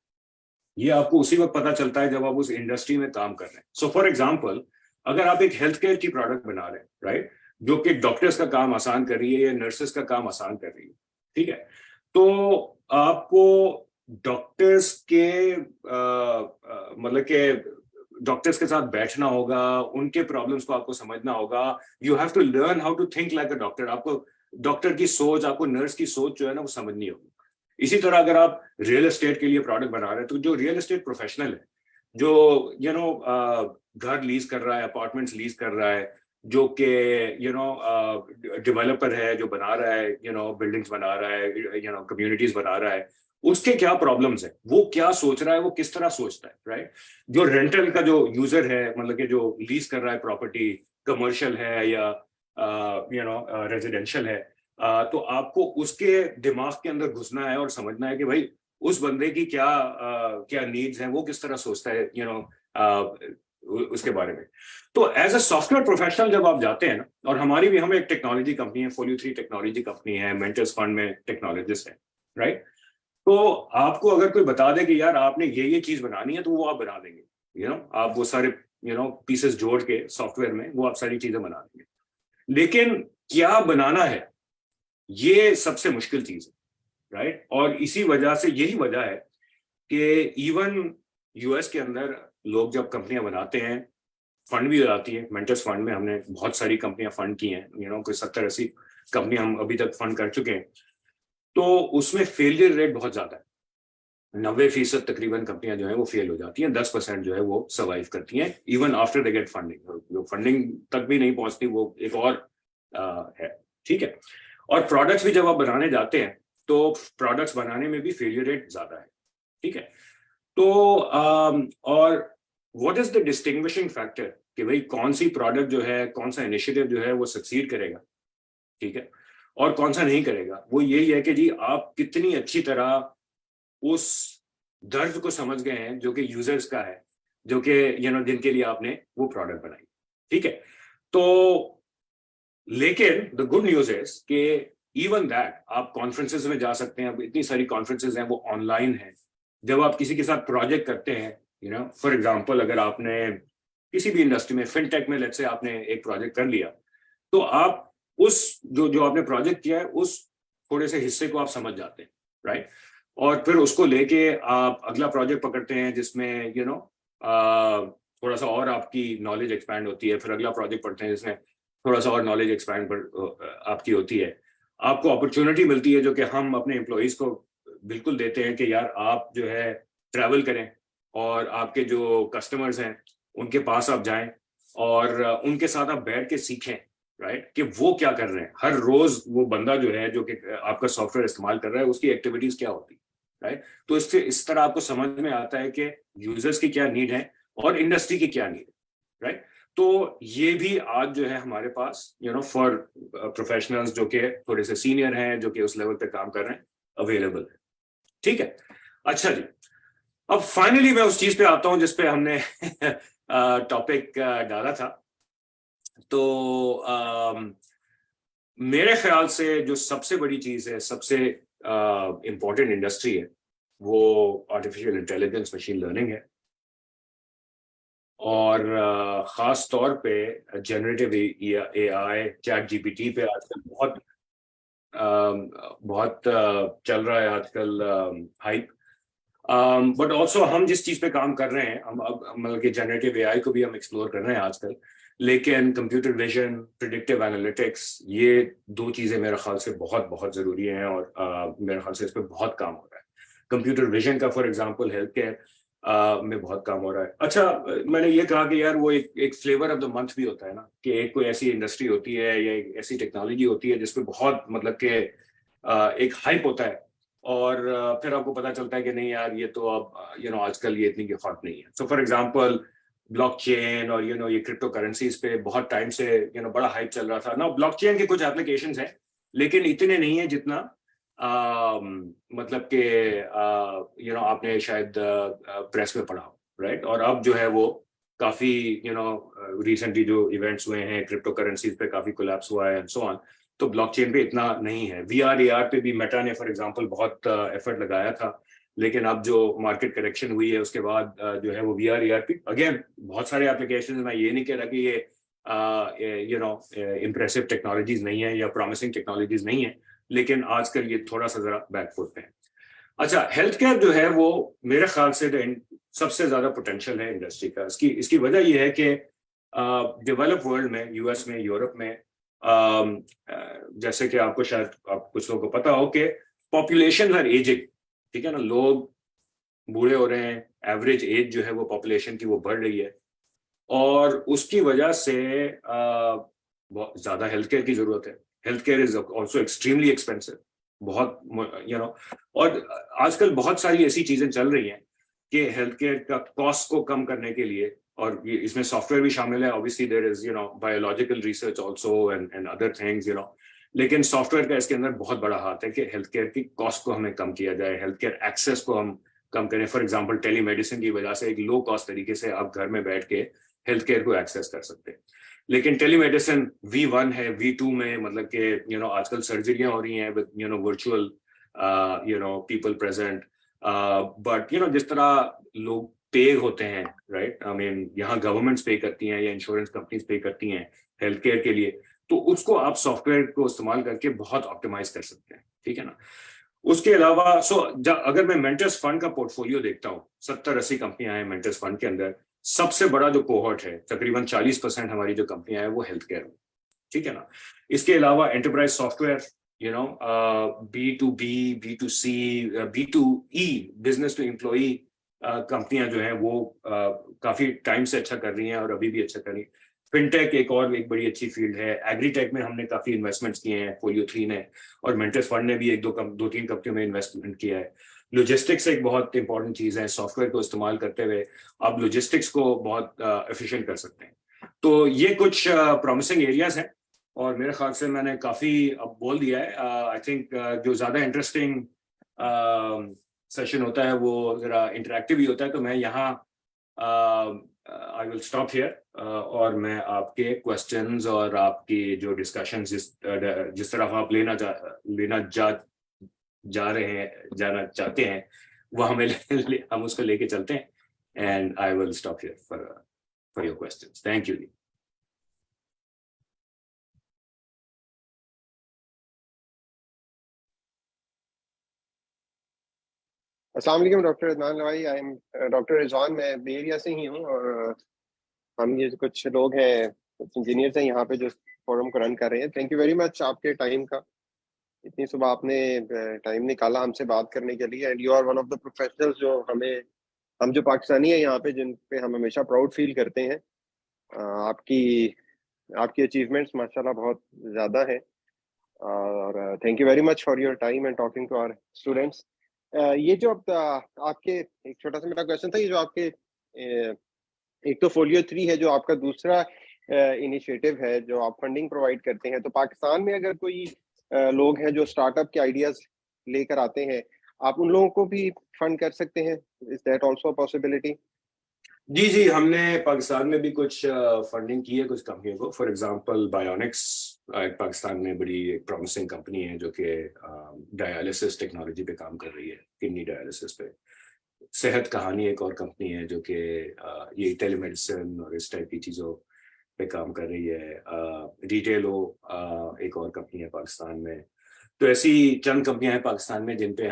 ये आपको उसी वक्त पता चलता है जब आप उस इंडस्ट्री में काम कर रहे हैं। सो फॉर एग्जांपल, अगर आप एक हेल्थ केयर की प्रोडक्ट बना रहे हैं, राइट, जो कि डॉक्टर्स का काम आसान कर रही है या नर्सेस का काम आसान कर रही है, ठीक है। तो आपको डॉक्टर्स के मतलब के डॉक्टर्स के साथ बैठना होगा, उनके प्रॉब्लम्स को आपको समझना होगा। You have to learn how to think like a doctor. आपको डॉक्टर की सोच, आपको नर्स की सोच जो है ना वो समझनी होगी। इसी तरह अगर आप रियल एस्टेट के लिए प्रोडक्ट बना रहे हैं, तो जो रियल एस्टेट प्रोफेशनल है, जो घर लीज कर रहा है, अपार्टमेंट्स लीज कर रहा है, जो कि डेवलपर है, जो बना रहा है, बिल्डिंग्स बना रहा है, कम्युनिटीज बना रहा है, उसके क्या प्रॉब्लम्स है, वो क्या सोच रहा है, वो किस तरह सोचता है, राइट। जो रेंटल का जो यूजर है, मतलब कि जो लीज कर रहा है प्रॉपर्टी, कमर्शियल है या रेजिडेंशियल है, तो आपको उसके दिमाग के अंदर घुसना है और समझना है कि भाई उस बंदे की क्या नीड्स हैं, वो किस तरह सोचता है, उसके बारे में। तो एज अ सॉफ्टवेयर प्रोफेशनल जब आप जाते हैं ना, और हम एक टेक्नोलॉजी कंपनी है, फोलियो 3 टेक्नोलॉजी कंपनी है, मेंटर्स फंड में टेक्नोलॉजिस्ट है, राइट। तो आपको अगर कोई बता दे कि यार आपने ये चीज बनानी है, तो वो आप बना देंगे, आप वो सारे पीसेस जोड़ के सॉफ्टवेयर में वो आप सारी चीजें बना देंगे। लेकिन क्या बनाना है, ये सबसे मुश्किल चीज है, राइट। और इसी वजह से, यही वजह है कि इवन यूएस के अंदर लोग जब कंपनियां बनाते हैं, फंड भी आती है। मेंटर्स फंड में हमने बहुत सारी कंपनियां फंड की हैं, कोई 70-80 कंपनियां हम अभी तक फंड कर चुके हैं। तो उसमें फेलियर रेट बहुत ज्यादा है। 90% तकरीबन कंपनियां जो है वो फेल हो जाती हैं, 10% जो है वो सर्वाइव करती हैं even after they get funding. जो फंडिंग तक भी नहीं पहुंचती, वो एक और है, ठीक है। और प्रोडक्ट्स भी जब आप बनाने जाते हैं, तो प्रोडक्ट्स बनाने में भी फेलियर रेट ज्यादा है, ठीक है। तो और what is the distinguishing factor कि भाई कौन सी प्रोडक्ट जो है, कौन सा इनिशिएटिव जो है वो सक्सीड करेगा, ठीक है, और कौन सा नहीं करेगा। वो यही है कि जी आप कितनी अच्छी तरह उस दर्द को समझ गए हैं जो कि यूजर्स का है, जो कि जिनके लिए आपने वो प्रोडक्ट बनाई, ठीक है। तो लेकिन द गुड न्यूज इज कि इवन दैट आप कॉन्फ्रेंसेस में जा सकते हैं। अब इतनी सारी कॉन्फ्रेंसेस हैं, वो ऑनलाइन है। जब आप किसी के साथ प्रोजेक्ट करते हैं, फॉर एग्जांपल अगर आपने किसी भी इंडस्ट्री में, फिनटेक में लेट्स से आपने एक प्रोजेक्ट कर लिया, तो आप उस जो आपने प्रोजेक्ट किया है, उस थोड़े से हिस्से को आप समझ जाते हैं, राइट। और फिर उसको लेके आप अगला प्रोजेक्ट पकड़ते हैं जिसमें थोड़ा सा और आपकी नॉलेज एक्सपैंड होती है। फिर अगला प्रोजेक्ट पढ़ते हैं जिसमें थोड़ा सा और नॉलेज एक्सपैंड आपकी होती है। आपको अपॉर्चुनिटी मिलती है जो कि हम अपने एम्प्लॉइज को बिल्कुल देते हैं कि यार आप जो है ट्रैवल करें और आपके जो कस्टमर्स हैं उनके पास आप जाएं और उनके साथ आप बैठ के सीखें, राइट, कि वो क्या कर रहे हैं हर रोज। वो बंदा जो है जो कि आपका सॉफ्टवेयर इस्तेमाल कर रहा है, उसकी एक्टिविटीज क्या होती है, राइट। तो इससे इस तरह आपको समझ में आता है कि यूजर्स की क्या नीड है और इंडस्ट्री की क्या नीड है, राइट। तो ये भी आज जो है हमारे पास फॉर प्रोफेशनल्स जो कि थोड़े से सीनियर हैं, जो कि उस लेवल पे काम कर रहे हैं, अवेलेबल है, ठीक है। अच्छा जी, अब फाइनली मैं उस चीज पे आता हूं जिस पे हमने टॉपिक डाला था। तो मेरे ख्याल से जो सबसे बड़ी चीज है, सबसे इंपॉर्टेंट इंडस्ट्री है, वो आर्टिफिशियल इंटेलिजेंस, मशीन लर्निंग है। और खास तौर पे जनरेटिव एआई, चैट जीपीटी पे आजकल बहुत चल रहा है आजकल हाइप। बट ऑल्सो हम जिस चीज पे काम कर रहे हैं, हम अब मतलब कि जनरेटिव एआई को भी हम एक्सप्लोर कर रहे हैं आजकल। लेकिन कंप्यूटर विजन, प्रिडिक्टिव एनालिटिक्स, ये दो चीजें मेरे ख्याल से बहुत बहुत जरूरी हैं और मेरे ख्याल से इस पर बहुत काम हो रहा है। कंप्यूटर विजन का फॉर एग्जांपल हेल्थ केयर में बहुत काम हो रहा है। अच्छा, मैंने ये कहा कि यार वो एक फ्लेवर ऑफ द मंथ भी होता है ना, कि एक कोई ऐसी इंडस्ट्री होती है या एक ऐसी टेक्नोलॉजी होती है जिसपे बहुत मतलब के एक हाइप होता है और फिर आपको पता चलता है कि नहीं यार ये तो अब आजकल ये इतनी हॉट नहीं है। सो फॉर एग्जांपल ब्लॉकचेन और ये क्रिप्टो करेंसीज पे बहुत टाइम से बड़ा हाइप चल रहा था ना। ब्लॉकचेन के कुछ एप्लीकेशंस हैं लेकिन इतने नहीं है जितना मतलब कि आपने शायद प्रेस में पढ़ा, राइट। और अब जो है वो काफी रिसेंटली जो इवेंट्स हुए हैं, क्रिप्टो करेंसीज पे काफी कोलैप्स हुआ है एंड सो ऑन, तो ब्लॉकचेन पे इतना नहीं है। वीआर एआर पे भी मेटा ने फॉर एग्जांपल बहुत एफर्ट लगाया था, लेकिन अब जो मार्केट करेक्शन हुई है उसके बाद जो है वो वीआर एआर पे अगेन बहुत सारे एप्लीकेशन, मैं ये नहीं कह रहा कि ये इम्प्रेसिव टेक्नोलॉजीज नहीं है या प्रॉमिसिंग टेक्नोलॉजीज नहीं है, लेकिन आजकल ये थोड़ा सा जरा बैकफुट पे है। अच्छा, हेल्थ केयर जो है वो मेरे ख्याल से सबसे ज्यादा पोटेंशियल है इंडस्ट्री का। इसकी वजह ये है कि डेवलप वर्ल्ड में, यूएस में, यूरोप में, जैसे कि आपको शायद कुछ लोगों को पता हो कि पॉपुलेशन आर एजिंग, ठीक है ना, लोग बूढ़े हो रहे हैं, एवरेज एज जो है वो पॉपुलेशन की वो बढ़ रही है, और उसकी वजह से बहुत ज्यादा हेल्थ केयर की जरूरत है। Health care is also extremely expensive, बहुत और आजकल बहुत सारी ऐसी चीजें चल रही हैं कि हेल्थ केयर का कॉस्ट को कम करने के लिए, और ये इसमें सॉफ्टवेयर भी शामिल है, obviously there is biological research also and other things, लेकिन सॉफ्टवेयर का इसके अंदर बहुत बड़ा हाथ है कि हेल्थ केयर की कॉस्ट को हमें कम किया जाए, हेल्थ केयर एक्सेस को हम कम करें। फॉर एग्जांपल टेलीमेडिसिन की वजह से एक लो कॉस्ट तरीके से आप घर में बैठ के हेल्थ केयर को एक्सेस कर सकते हैं। लेकिन टेलीमेडिसिन V1 है, V2 में मतलब कि आजकल सर्जरियां हो रही हैं with virtual people present, but जिस तरह लोग पे होते हैं, राइट, आई मीन यहाँ गवर्नमेंट्स पे करती हैं या इंश्योरेंस कंपनीज पे करती हैं हेल्थ केयर के लिए, तो उसको आप सॉफ्टवेयर को इस्तेमाल करके बहुत ऑप्टिमाइज कर सकते हैं, ठीक है ना। उसके अलावा अगर मैं मेंटर्स फंड का पोर्टफोलियो देखता हूँ, 70-80 कंपनियां हैं मेंटर्स फंड के अंदर, सबसे बड़ा जो कोहॉर्ट है, तकरीबन 40% हमारी जो कंपनियां हैं वो हेल्थ केयर में, ठीक है ना। इसके अलावा enterprise software, B2B, B2C, B2E, business to employee कंपनियां जो हैं वो काफी टाइम से अच्छा कर रही हैं और अभी भी अच्छा कर रही हैं। फिनटेक एक बड़ी अच्छी फील्ड है। एग्रीटेक में हमने काफी इन्वेस्टमेंट्स किए हैं, फोलियो 3 ने, और मेंटर्स फंड ने भी 2-3 कंपनियों में इन्वेस्टमेंट किया है। लॉजिस्टिक्स एक बहुत इंपॉर्टेंट चीज है, सॉफ्टवेयर को इस्तेमाल करते हुए आप लॉजिस्टिक्स को बहुत एफिशिएंट कर सकते हैं। तो ये कुछ प्रॉमिसिंग एरियाज हैं, और मेरे ख्याल से मैंने काफी अब बोल दिया है। आई थिंक जो ज्यादा इंटरेस्टिंग सेशन होता है वो जरा इंटरेक्टिव ही होता है, तो मैं यहाँ आई विल स्टॉप हियर, और मैं आपके क्वेश्चंस और आपकी जो डिस्कशन जिस तरफ आप जाना चाहते हैं वो हम उसको लेके चलते हैं, and I will stop here for your questions. Thank you. अस्सलाम वालेकुम डॉक्टर अदनान भाई, आई एम डॉक्टर रिजवान, मैं बे एरिया से ही हूँ, और हम ये कुछ लोग हैं, कुछ इंजीनियर्स हैं यहाँ पे जो फोरम को रन कर रहे हैं। थैंक यू वेरी मच आपके टाइम का, इतनी सुबह आपने टाइम निकाला हमसे बात करने के लिए, and you are one of the professionals जो हम जो पाकिस्तानी है यहाँ पे, जिन पे हम हमेशा प्राउड फील करते हैं। आपकी अचीवमेंट्स माशाल्लाह बहुत ज़्यादा है, और thank you very much for your time and talking to our students. ये जो आपके एक छोटा सा मेरा क्वेश्चन था, ये जो आपके एक तो फोलियो 3 है, जो आपका दूसरा इनिशिएटिव है जो आप फंडिंग प्रोवाइड करते हैं, तो पाकिस्तान में अगर कोई लोग हैं जो स्टार्टअप के आइडियाज लेकर आते हैं, आप उन लोगों को भी फंड कर सकते हैं? Is that also a possibility? जी, हमने पाकिस्तान में भी कुछ फंडिंग की है कुछ कंपनियों को। फॉर एग्जांपल बायोनिक्स पाकिस्तान में बड़ी एक प्रॉमिसिंग कंपनी है जो कि डायलिसिस टेक्नोलॉजी पे काम कर रही है, किडनी डायलिसिस पे। सेहत कहानी एक और कंपनी है जो कि ये टेलीमेडिसिन और इस टाइप की चीज़ों पे काम कर रही है। रिटेलो एक और कंपनी है पाकिस्तान में। तो ऐसी चंद कंपनियां हैं पाकिस्तान में जिनमें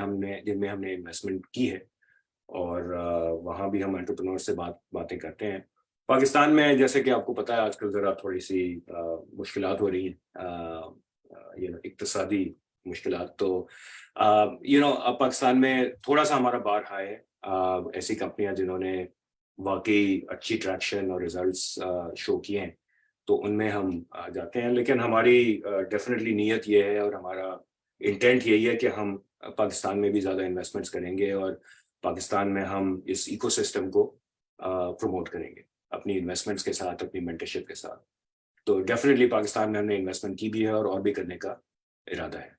हमने इन्वेस्टमेंट की है, और वहाँ भी हम एंटरप्रेन्योर से बातें करते हैं। पाकिस्तान में जैसे कि आपको पता है आजकल ज़रा थोड़ी सी मुश्किलात हो रही हैं, इक्तिसादी मुश्किलात। तो पाकिस्तान में थोड़ा सा हमारा बार हाई है। ऐसी कंपनियां जिन्होंने वाकई अच्छी ट्रैक्शन और रिजल्ट्स शो किए हैं, तो उनमें हम जाते हैं। लेकिन हमारी डेफिनेटली नीयत ये है और हमारा इंटेंट यही है कि हम पाकिस्तान में भी ज़्यादा इन्वेस्टमेंट्स करेंगे और पाकिस्तान में हम इस इकोसिस्टम को प्रमोट करेंगे अपनी इन्वेस्टमेंट्स के साथ, अपनी मेंटरशिप के साथ। तो डेफिनेटली पाकिस्तान में हमने इन्वेस्टमेंट की भी है और भी करने का इरादा है।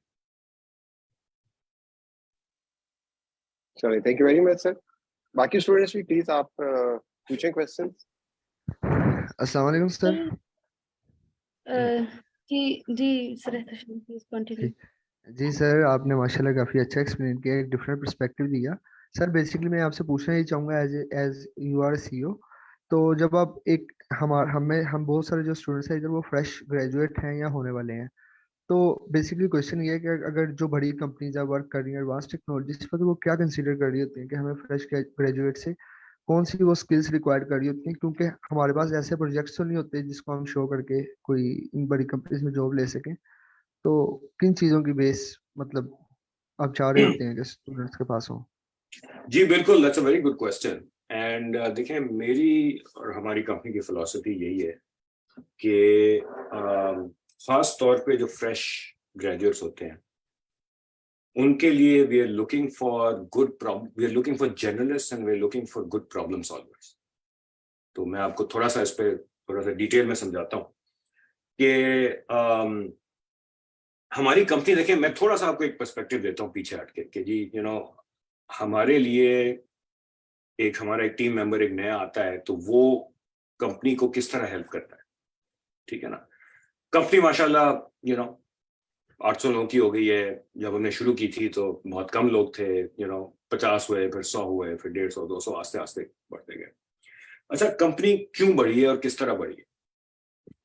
चलिए, thank you very much sir. बाकी स्टूडेंट्स भी प्लीज आप पूछें क्वेश्चंस। अस्सलाम वालेकुम सर। जी सर, प्लीज कंटिन्यू। जी सर, आपने माशाल्लाह काफ़ी अच्छा एक्सप्लेन किया, एक डिफरेंट पर्सपेक्टिव दिया। सर बेसिकली मैं आपसे पूछना ही चाहूँगा, एज यू आर CEO, तो जब आप एक हम बहुत सारे जो स्टूडेंट्स हैं इधर वो फ्रेश ग्रेजुएट हैं या होने वाले हैं। तो बेसिकली क्वेश्चन ये है कि अगर जो बड़ी कंपनीज वर्क कर रही हैं एडवांस टेक्नोलॉजीज पर, तो वो क्या कंसीडर कर रही होती हैं कि हमें फ्रेश ग्रेजुएट से कौन सी वो स्किल्स रिक्वायर्ड कर रही होती हैं, क्योंकि हमारे पास ऐसे प्रोजेक्ट्स तो नहीं होते जिसको हम शो करके कोई इन बड़ी कंपनीज में जॉब ले सकें। तो किन चीज़ों की बेस मतलब आप चाह रहे होते हैं कि स्टूडेंट्स के पास हो? जी बिल्कुल, that's a very good question. And देखिए, मेरी और हमारी कंपनी की फिलॉसफी यही है कि खास तौर पे जो फ्रेश ग्रेजुएट्स होते हैं उनके लिए we are looking for good problem, we are looking for journalist and we are looking for good problem solvers. तो मैं आपको थोड़ा सा इस पे थोड़ा सा डिटेल में समझाता हूँ कि हमारी कंपनी, देखिए मैं थोड़ा सा आपको एक पर्सपेक्टिव देता हूँ पीछे हटके कि जी हमारे लिए हमारा एक टीम मेंबर एक नया आता है तो वो कंपनी को किस तरह हेल्प करता है, ठीक है ना। कंपनी माशाल्लाह 800 लोगों की हो गई है। जब हमने शुरू की थी तो बहुत कम लोग थे, 50 हुए, फिर 100 हुए, फिर 150, 200, आस्ते आस्ते बढ़ते गए। अच्छा, कंपनी क्यों बढ़ी है और किस तरह बढ़ी है,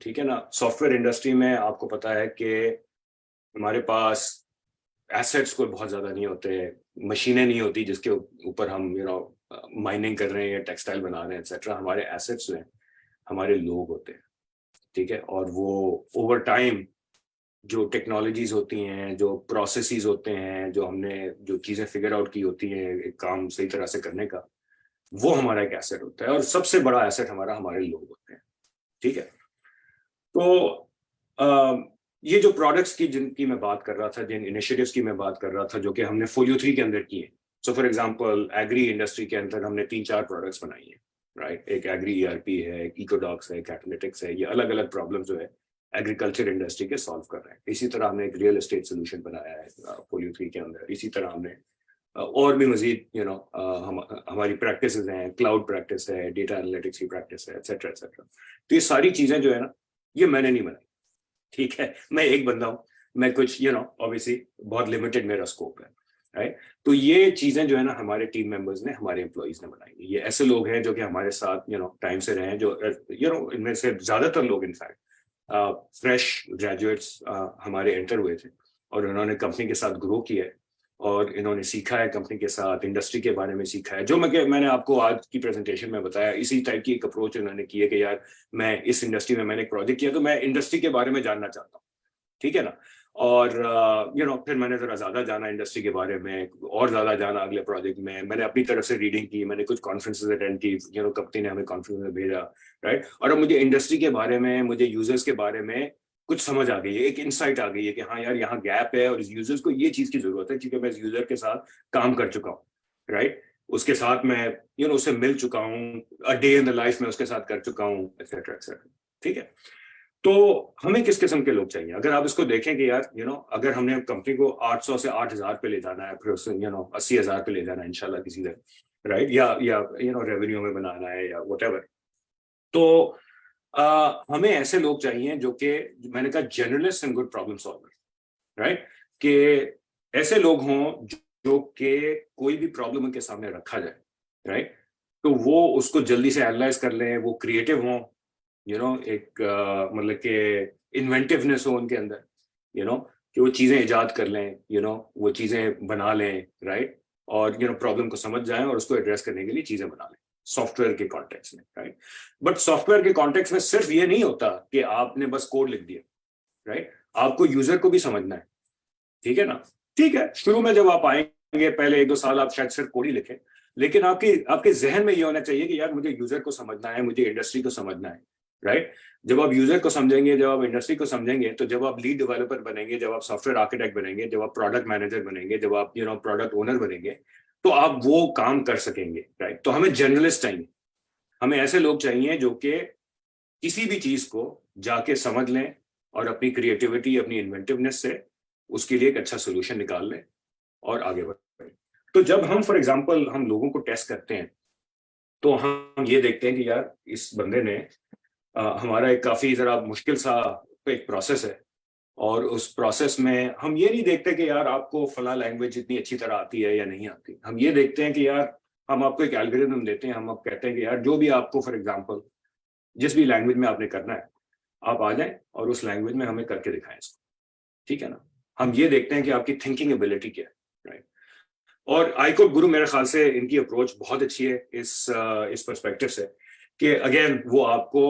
ठीक है ना। सॉफ्टवेयर इंडस्ट्री में आपको पता है कि हमारे पास एसेट्स कोई बहुत ज्यादा नहीं होते, मशीनें नहीं होती जिसके ऊपर हम माइनिंग कर रहे हैं या टेक्सटाइल बना रहे हैं एक्सेट्रा। हमारे एसेट्स जो हैं हमारे लोग होते हैं, ठीक है। और वो ओवर टाइम जो टेक्नोलॉजीज होती हैं, जो प्रोसेसेस होते हैं, जो हमने जो चीजें फिगर आउट की होती हैं एक काम सही तरह से करने का, वो हमारा एक एसेट होता है। और सबसे बड़ा एसेट हमारे लोग होते हैं, ठीक है। तो ये जो प्रोडक्ट्स की जिनकी मैं बात कर रहा था, जिन इनिशिएटिव्स की मैं बात कर रहा था, जो कि हमने फोलियो 3 के अंदर किए। So for example, agri industry के अंदर हमने 3-4 प्रोडक्ट्स बनाई हैं, राइट। एक एग्री ईआरपी है, एक इकोडॉक्स है, कैटालिटिक्स है। ये अलग अलग प्रॉब्लम जो है एग्रीकल्चर इंडस्ट्री के सॉल्व कर रहे हैं। इसी तरह हमने एक रियल एस्टेट सोल्यूशन बनाया है फोलियो 3 के अंदर। इसी तरह हमने और भी मजीद हमारी प्रैक्टिसेस हैं, क्लाउड प्रैक्टिस है, डेटा एनालिटिक्स की प्रैक्टिस है, एटसेट्रा एटसेट्रा। तो ये सारी चीजें जो है ना, ये मैंने नहीं बनाई, ठीक है। मैं एक बंदा हूँ, मैं कुछ ऑब्वियसली बहुत लिमिटेड मेरा स्कोप है, राइट। तो ये चीजें जो है ना हमारे टीम मेंबर्स ने, हमारे एम्प्लॉइज ने बनाई। ये ऐसे लोग हैं जो कि हमारे साथ टाइम से रहे हैं, जो इनमें से ज्यादातर लोग इनफैक्ट फ्रेश ग्रेजुएट्स हमारे एंटर हुए थे और उन्होंने कंपनी के साथ ग्रो किया है और इन्होंने सीखा है कंपनी के साथ, इंडस्ट्री के बारे में सीखा है। जो मैंने आपको आज की प्रेजेंटेशन में बताया, इसी टाइप की एक अप्रोच उन्होंने की है कि यार मैं इस इंडस्ट्री में मैंने एक प्रोजेक्ट किया तो मैं इंडस्ट्री के बारे में जानना चाहता हूँ, ठीक है ना। और फिर मैंने जरा ज्यादा जाना इंडस्ट्री के बारे में, और ज्यादा जाना अगले प्रोजेक्ट में। मैंने अपनी तरफ से रीडिंग की, मैंने कुछ कॉन्फ्रेंसेस अटेंड की, कंपनी ने हमें कॉन्फ्रेंस में भेजा, राइट। और अब मुझे इंडस्ट्री के बारे में, मुझे यूजर्स के बारे में कुछ समझ आ गई है, एक इंसाइट आ गई है कि हाँ यार यहाँ गैप है और इस यूजर्स को ये चीज की जरूरत है, क्योंकि मैं इस यूजर के साथ काम कर चुका हूँ, राइट। उसके साथ मैं उससे मिल चुका हूँ, a day in the life में उसके साथ कर चुका हूँ, एक्सेट्रा एक्सेट्रा, ठीक है। तो हमें किस किस्म के लोग चाहिए? अगर आप इसको देखें कि यार अगर हमने कंपनी को 800 से 8000 पे ले जाना है, फिर उससे 80,000 पे ले जाना है इंशाल्लाह किसी दिन, राइट, या रेवेन्यू में बनाना है या व्हाटएवर, तो हमें ऐसे लोग चाहिए जो कि मैंने कहा journalist and good problem solver, right. कि ऐसे लोग हों जो कि कोई भी प्रॉब्लम उनके सामने रखा जाए, राइट, तो वो उसको जल्दी से एनालाइज कर लें, वो क्रिएटिव हों, एक मतलब कि इन्वेंटिवनेस हो उनके अंदर, कि वो चीजें इजाद कर लें, वो चीजें बना लें, राइट। और प्रॉब्लम को समझ जाएं और उसको एड्रेस करने के लिए चीजें बना लें सॉफ्टवेयर के कॉन्टेक्स्ट में, राइट। बट सॉफ्टवेयर के कॉन्टेक्स्ट में सिर्फ ये नहीं होता कि आपने बस कोड लिख दिया, राइट। आपको यूजर को भी समझना है, ठीक है ना। ठीक है, शुरू में जब आप आएंगे पहले 1-2 साल आप शायद सिर्फ कोड ही लिखें, लेकिन आपके जहन में ये होना चाहिए कि यार मुझे यूजर को समझना है, मुझे इंडस्ट्री को समझना है, राइट। जब आप यूजर को समझेंगे, जब आप इंडस्ट्री को समझेंगे, तो जब आप लीड डेवलपर बनेंगे, जब आप सॉफ्टवेयर आर्किटेक्ट बनेंगे, जब आप प्रोडक्ट मैनेजर बनेंगे, जब आप प्रोडक्ट ओनर बनेंगे, तो आप वो काम कर सकेंगे, राइट। तो हमें जर्नलिस्ट चाहिए, हमें ऐसे लोग चाहिए जो कि किसी भी चीज को जाके समझ लें और अपनी क्रिएटिविटी, अपनी इन्वेंटिवनेस से उसके लिए एक अच्छा सोल्यूशन निकाल लें और आगे बढ़ें। तो जब हम फॉर एग्जांपल हम लोगों को टेस्ट करते हैं तो हम ये देखते हैं कि यार इस बंदे ने हमारा एक काफी जरा मुश्किल सा एक प्रोसेस है, और उस प्रोसेस में हम ये नहीं देखते कि यार आपको फला लैंग्वेज इतनी अच्छी तरह आती है या नहीं आती। हम ये देखते हैं कि यार हम आपको एक एल्गोरिथम देते हैं, हम आप कहते हैं कि यार जो भी आपको फॉर एग्जांपल जिस भी लैंग्वेज में आपने करना है आप आ जाएं और उस लैंग्वेज में हमें करके दिखाएं इसको, ठीक है ना। हम ये देखते हैं कि आपकी थिंकिंग एबिलिटी क्या है, राइट। और iCode गुरु मेरे ख्याल से इनकी अप्रोच बहुत अच्छी है इस पर्सपेक्टिव से कि अगेन वो आपको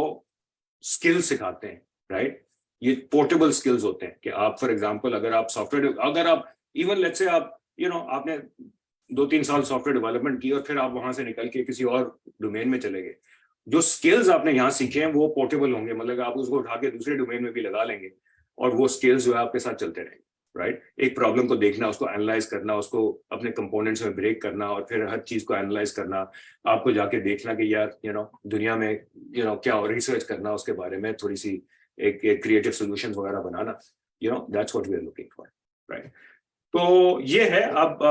स्किल सिखाते हैं, राइट। ये पोर्टेबल स्किल्स होते हैं कि आप फॉर एग्जांपल अगर आप सॉफ्टवेयर, अगर आप इवन लेट्स से आप आपने 2-3 साल सॉफ्टवेयर डेवलपमेंट की और फिर आप वहां से निकल के किसी और डोमेन में चले गए, जो स्किल्स आपने यहाँ सीखे हैं वो पोर्टेबल होंगे, मतलब आप उसको उठा के दूसरे डोमेन में भी लगा लेंगे और वो स्किल्स जो है आपके साथ चलते रहेंगे, राइट। एक प्रॉब्लम को देखना, उसको एनालाइज करना, उसको अपने कंपोनेंट्स में ब्रेक करना और फिर हर चीज को एनालाइज करना, आपको जाके देखना कि यार दुनिया में क्या रिसर्च करना उसके बारे में, थोड़ी सी एक क्रिएटिव सॉल्यूशंस वगैरह बनाना, that's what we are looking for, right. तो ये है अब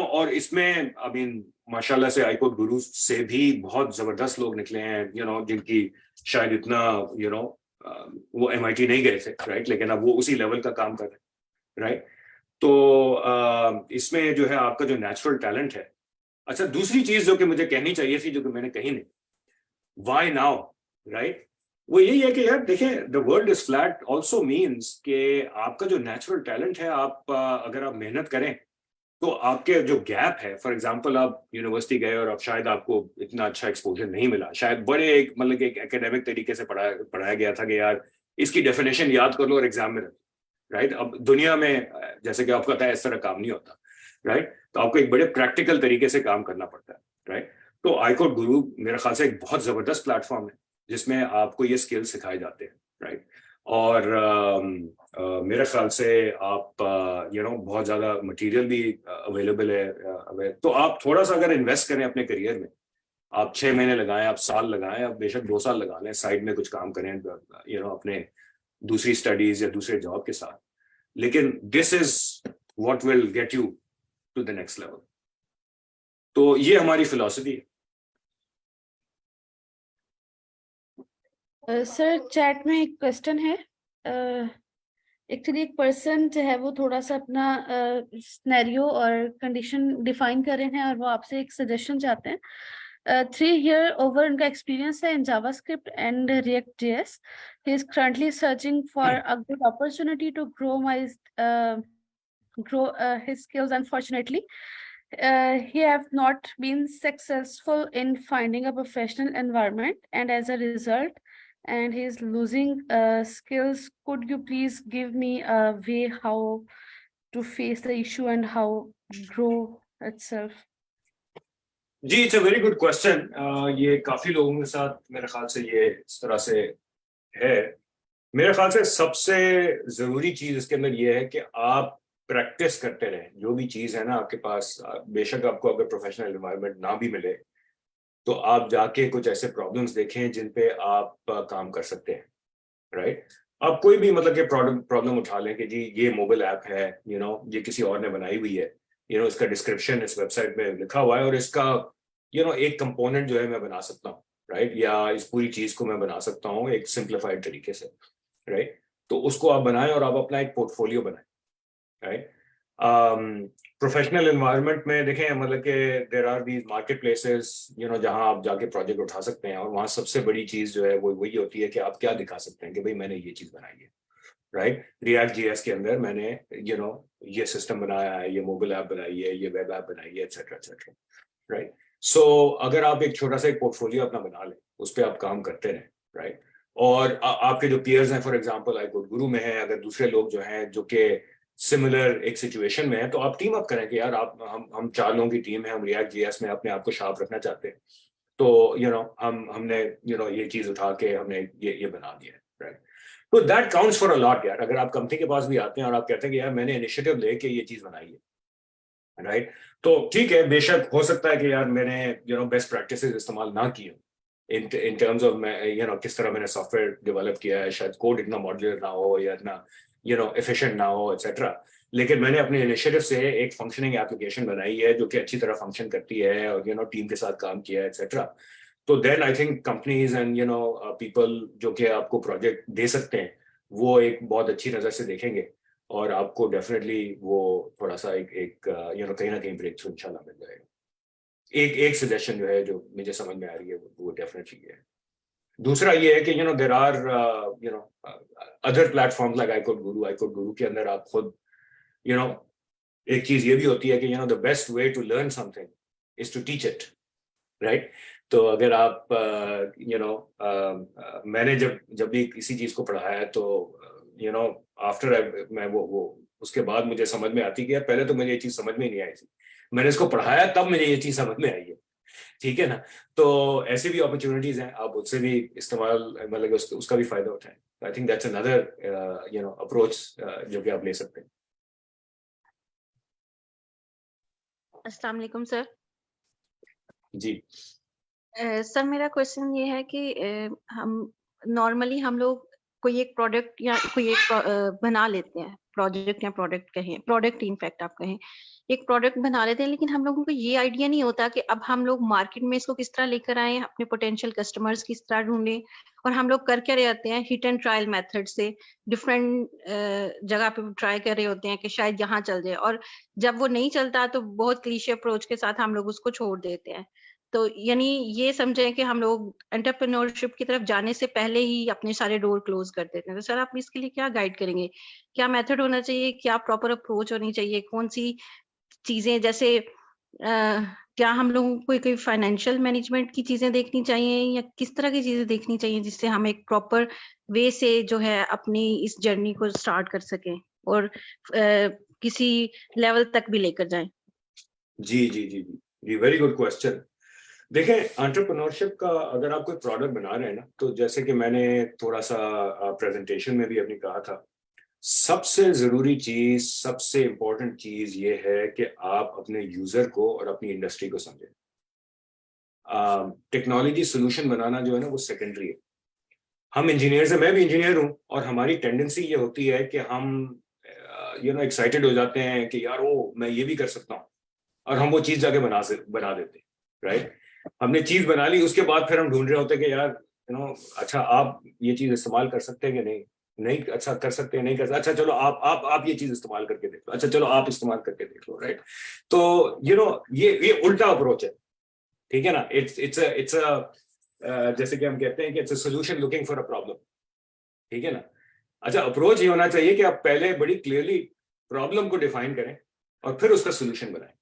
और इसमें आई मीन माशाल्लाह से iCode गुरु से भी बहुत जबरदस्त लोग निकले हैं, जिनकी शायद इतना वो MIT नहीं गए थे, राइट, लेकिन अब वो उसी लेवल का काम कर रहे हैं, राइट। तो इसमें जो है आपका जो नेचुरल टैलेंट है। अच्छा, दूसरी चीज जो कि मुझे कहनी चाहिए थी जो कि मैंने कही नहीं, व्हाई नाउ, राइट, वो यही है कि यार देखें, the world is flat also means कि आपका जो नेचुरल टैलेंट है, आप अगर आप मेहनत करें तो आपके जो गैप है, फॉर एग्जांपल आप यूनिवर्सिटी गए और अब शायद आपको इतना अच्छा एक्सपोजर नहीं मिला, शायद बड़े एक मतलब एक एकेडमिक तरीके से पढ़ाया गया था कि यार इसकी डेफिनेशन याद कर लो और एग्जाम में रख, राइट। अब दुनिया में जैसे कि आपको पता है इस तरह काम नहीं होता, राइट। तो आपको एक बड़े प्रैक्टिकल तरीके से काम करना पड़ता है, राइट। तो iCode गुरु मेरे ख्याल से एक बहुत जबरदस्त प्लेटफॉर्म है जिसमें आपको ये स्किल सिखाए जाते हैं, राइट। और मेरे ख्याल से आप बहुत ज्यादा मटेरियल भी अवेलेबल है, तो आप थोड़ा सा अगर इन्वेस्ट करें अपने करियर में, आप 6 महीने लगाएं, आप साल लगाएं, आप बेशक 2 साल लगा लें, साइड में कुछ काम करें अपने दूसरी स्टडीज या दूसरे जॉब के साथ, लेकिन this is what will get you to the next level. तो ये हमारी फिलॉसफी है। सर चैट में एक क्वेश्चन है, एक्चुअली एक पर्सन जो है वो थोड़ा सा अपना सिनेरियो और कंडीशन डिफाइन कर रहे हैं और वो आपसे एक सजेशन चाहते हैं। 3 year over उनका एक्सपीरियंस है in JavaScript and react JS. He is currently searching for a good opportunity to grow his skills. Unfortunately, he have not been successful in finding a professional environment, and as a result, and he is losing skills. Could you please give me a way how to face the issue and how grow itself? जी, it's a very good question. ये काफी लोगों के साथ मेरे ख्याल से ये इस तरह से है। मेरे ख्याल से सबसे जरूरी चीज इसके अंदर ये है कि आप प्रैक्टिस करते रहें। जो भी चीज है ना आपके पास, बेशक आपको अगर प्रोफेशनल एनवायरनमेंट ना भी मिले तो आप जाके कुछ ऐसे प्रॉब्लम्स देखें जिन पे आप काम कर सकते हैं, राइट। आप कोई भी मतलब कि प्रॉब्लम उठा लें कि जी ये मोबाइल ऐप है, ये किसी और ने बनाई हुई है, इसका डिस्क्रिप्शन इस वेबसाइट में लिखा हुआ है और इसका एक कंपोनेंट जो है मैं बना सकता हूँ, राइट, या इस पूरी चीज को मैं बना सकता हूँ एक सिंप्लीफाइड तरीके से, राइट। तो उसको आप बनाएं और आप अपना एक पोर्टफोलियो बनाएं, राइट। प्रोफेशनल एनवायरनमेंट में देखें मतलब कि there are these market places जहां आप जाके प्रोजेक्ट उठा सकते हैं, और वहां सबसे बड़ी चीज जो है वो वही होती है कि आप क्या दिखा सकते हैं कि भाई मैंने ये चीज बनाई है, राइट। रिएक्ट JS के अंदर मैंने ये सिस्टम बनाया है, ये मोबाइल ऐप बनाई है, ये वेब ऐप बनाई है, एटसेट्रा एटसेट्रा, राइट। सो अगर आप एक छोटा सा एक पोर्टफोलियो अपना बना लें, उस पर आप काम करते रहें, राइट। और आपके जो पीयर्स हैं, फॉर एग्जांपल iCode गुरु में है, अगर दूसरे लोग जो हैं जो कि सिमिलर एक सिचुएशन में है, तो आप टीम अप करें कि यार आप हम 4 लोगों की टीम है, हम रिएक्ट JS में अपने आप को शार्प रखना चाहते हैं, तो हमने ये चीज उठा के हमने ये बना दिया है, राइट। तो that counts for a lot यार। अगर आप कंपनी के पास भी आते हैं और आप कहते हैं कि यार मैंने इनिशिएटिव लेके ये चीज बनाई है, राइट, तो ठीक है, बेशक हो सकता है कि यार मैंने बेस्ट प्रैक्टिसेस इस्तेमाल ना की इन टर्म्स ऑफ मैं किस तरह मैंने सॉफ्टवेयर डेवलप किया है, शायद कोड इतना मॉड्यूलर ना हो या इतना एफिशिएंट ना हो, एटसेट्रा, लेकिन मैंने अपने इनिशिएटिव से एक फंक्शनिंग एप्लीकेशन बनाई है जो कि अच्छी तरह फंक्शन करती है और टीम के साथ काम किया है, एटसेट्रा। तो then I think companies and people जो कि आपको प्रोजेक्ट दे सकते हैं वो एक बहुत अच्छी नजर से देखेंगे और आपको डेफिनेटली वो थोड़ा सा एक कहीं ना कहीं ब्रेक थ्रू इंशाल्लाह मिल जाएगा। एक सजेशन जो है जो मुझे समझ में आ रही है वो डेफिनेटली है। दूसरा ये है कि there are other platforms like iCode Guru के अंदर आप खुद एक चीज ये भी होती है कि the best way to learn something is to teach it, right? तो अगर आप मैंने जब भी किसी चीज को पढ़ाया तो आफ्टर मैं वो उसके बाद मुझे समझ में आती कि यार पहले तो मुझे ये चीज समझ में नहीं आई थी, मैंने इसको पढ़ाया तब मुझे ये चीज समझ में आई है, ठीक है ना? तो ऐसी भी अपॉर्चुनिटीज हैं, आप उससे भी इस्तेमाल मतलब उसका भी फायदा उठाएं। I think that's another approach जो कि आप ले सकते हैं। अस्सलाम वालेकुम सर। जी सर मेरा क्वेश्चन ये है कि हम नॉर्मली हम लोग कोई एक प्रोडक्ट या कोई एक बना लेते हैं, प्रोजेक्ट या प्रोडक्ट कहें, प्रोडक्ट इनफैक्ट आप कहें, एक प्रोडक्ट बना लेते हैं, लेकिन हम लोगों को ये आइडिया नहीं होता कि अब हम लोग मार्केट में इसको किस तरह लेकर आए, अपने पोटेंशियल कस्टमर्स किस तरह ढूंढें, और हम लोग कर क्या रहे होते हैं, हिट एंड ट्रायल मेथड से डिफरेंट जगह पे ट्राई कर रहे होते हैं कि शायद यहाँ चल जाए, और जब वो नहीं चलता तो बहुत क्लीशे अप्रोच के साथ हम लोग उसको छोड़ देते हैं। तो यानी ये समझें कि हम लोग एंटरप्रेन्योरशिप की तरफ जाने से पहले ही अपने सारे डोर क्लोज कर देते हैं। तो सर आप इसके लिए क्या गाइड करेंगे, क्या मेथड होना चाहिए, क्या प्रॉपर अप्रोच होनी चाहिए, कौन सी चीजें, जैसे क्या हम लोगों को कोई फाइनेंशियल मैनेजमेंट की चीजें देखनी चाहिए या किस तरह की चीजें देखनी चाहिए जिससे हम एक प्रॉपर वे से जो है अपनी इस जर्नी को स्टार्ट कर सकें और किसी लेवल तक भी लेकर जाएं? जी जी जी जी जी, वेरी गुड क्वेश्चन। देखें, एंटरप्रेन्योरशिप का अगर आप कोई प्रोडक्ट बना रहे हैं ना, तो जैसे कि मैंने थोड़ा सा प्रेजेंटेशन में भी अपनी कहा था, सबसे जरूरी चीज, सबसे इंपॉर्टेंट चीज ये है कि आप अपने यूजर को और अपनी इंडस्ट्री को समझें। टेक्नोलॉजी सोल्यूशन बनाना जो है ना वो सेकेंडरी है। हम इंजीनियर हैं, मैं भी इंजीनियर हूं, और हमारी टेंडेंसी ये होती है कि हम एक्साइटेड हो जाते हैं कि यार वो मैं ये भी कर सकता हूँ, और हम वो चीज जाके बना देते हैं, राइट? हमने चीज बना ली, उसके बाद फिर हम ढूंढ रहे होते हैं कि यार अच्छा आप ये चीज इस्तेमाल कर सकते हैं कि नहीं अच्छा कर सकते हैं, नहीं कर सकते, अच्छा चलो आप ये चीज इस्तेमाल करके देख लो, अच्छा चलो आप इस्तेमाल करके देख लो, राइट? तो ये उल्टा अप्रोच है, ठीक है ना? इट्स जैसे कि हम कहते हैं कि it's a solution looking for a problem, ठीक है ना? अच्छा, अप्रोच ये होना चाहिए कि आप पहले बड़ी क्लियरली प्रॉब्लम को डिफाइन करें और फिर उसका सोल्यूशन बनाएं।